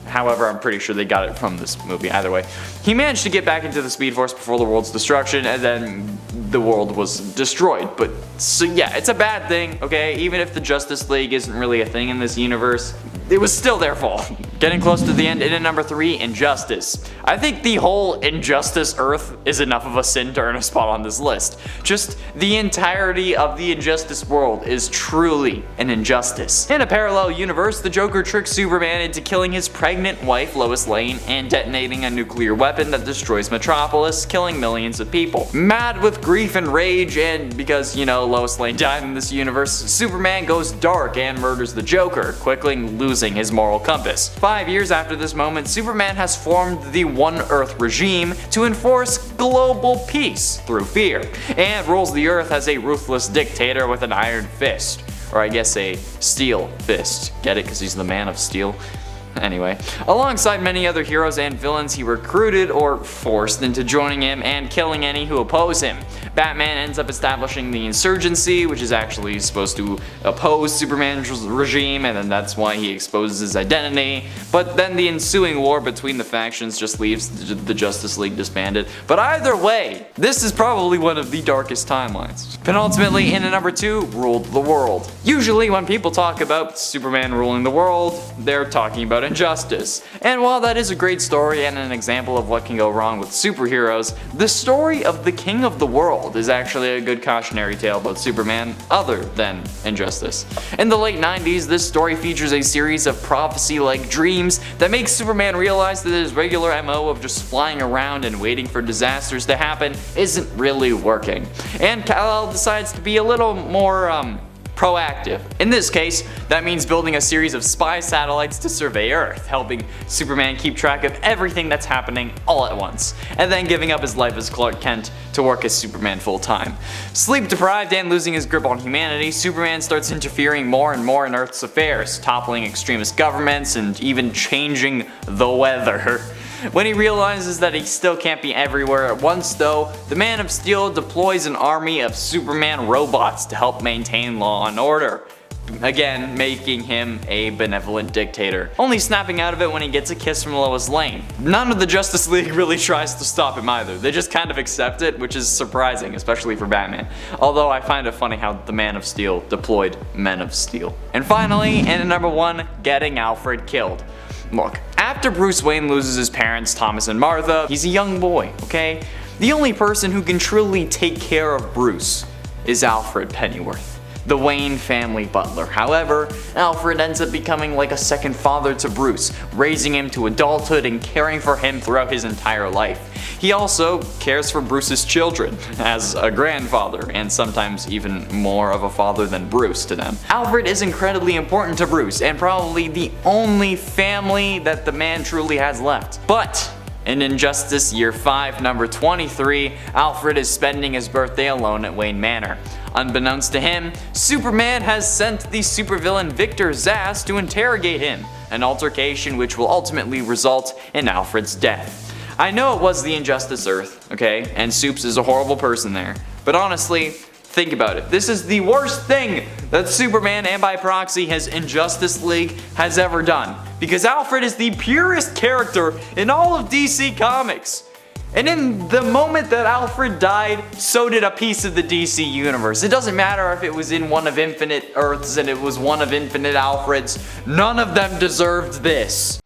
A: However, I'm pretty sure they got it from this movie either way. He managed to get back into the Speed Force before the world's destruction, and then the world was destroyed. But so yeah, it's a bad thing, okay? Even if the Justice League isn't really a thing in this universe, it was still their fault. Getting close to the end, in at number 3, Injustice. I think the whole Injustice Earth is enough of a sin to earn a spot on this list. Just the entirety of the Injustice world is truly an injustice. In a parallel universe, the Joker tricks Superman into killing his pregnant wife Lois Lane and detonating a nuclear weapon that destroys Metropolis, killing millions of people. Mad with grief and rage, and because, Lois Lane died in this universe, Superman goes dark and murders the Joker, quickly losing his moral compass. 5 years after this moment, Superman has formed the One Earth regime to enforce global peace through fear, and rules the Earth as a ruthless dictator with an iron fist. Or I guess a steel fist. Get it? Because he's the Man of Steel. Anyway, alongside many other heroes and villains, he recruited or forced into joining him and killing any who oppose him. Batman ends up establishing the insurgency, which is actually supposed to oppose Superman's regime, and then that's why he exposes his identity. But then the ensuing war between the factions just leaves the Justice League disbanded. But either way, this is probably one of the darkest timelines. Penultimately, in number 2, ruled the world. Usually when people talk about Superman ruling the world, they're talking about injustice. And while that is a great story and an example of what can go wrong with superheroes, the story of the King of the World is actually a good cautionary tale about Superman other than injustice. In the late 90s, this story features a series of prophecy-like dreams that make Superman realize that his regular MO of just flying around and waiting for disasters to happen isn't really working. And Kal-El decides to be a little more, proactive. In this case, that means building a series of spy satellites to survey Earth, helping Superman keep track of everything that's happening all at once, and then giving up his life as Clark Kent to work as Superman full time. Sleep deprived and losing his grip on humanity, Superman starts interfering more and more in Earth's affairs, toppling extremist governments and even changing the weather. When he realizes that he still can't be everywhere at once though, the Man of Steel deploys an army of Superman robots to help maintain law and order. Again, making him a benevolent dictator. Only snapping out of it when he gets a kiss from Lois Lane. None of the Justice League really tries to stop him either. They just kind of accept it, which is surprising, especially for Batman. Although I find it funny how the Man of Steel deployed Men of Steel. And finally, in number 1, getting Alfred killed. Look, after Bruce Wayne loses his parents, Thomas and Martha, he's a young boy, okay? The only person who can truly take care of Bruce is Alfred Pennyworth, the Wayne family butler. However, Alfred ends up becoming like a second father to Bruce, raising him to adulthood and caring for him throughout his entire life. He also cares for Bruce's children, as a grandfather, and sometimes even more of a father than Bruce to them. Alfred is incredibly important to Bruce, and probably the only family that the man truly has left. But in Injustice Year 5, number 23, Alfred is spending his birthday alone at Wayne Manor. Unbeknownst to him, Superman has sent the supervillain Victor Zsasz to interrogate him, an altercation which will ultimately result in Alfred's death. I know it was the Injustice Earth, okay, and Supes is a horrible person there, but honestly, think about it. This is the worst thing that Superman, and by proxy his Injustice League, has ever done. Because Alfred is the purest character in all of DC Comics. And in the moment that Alfred died, so did a piece of the DC universe. It doesn't matter if it was in one of infinite Earths and it was one of infinite Alfreds, none of them deserved this.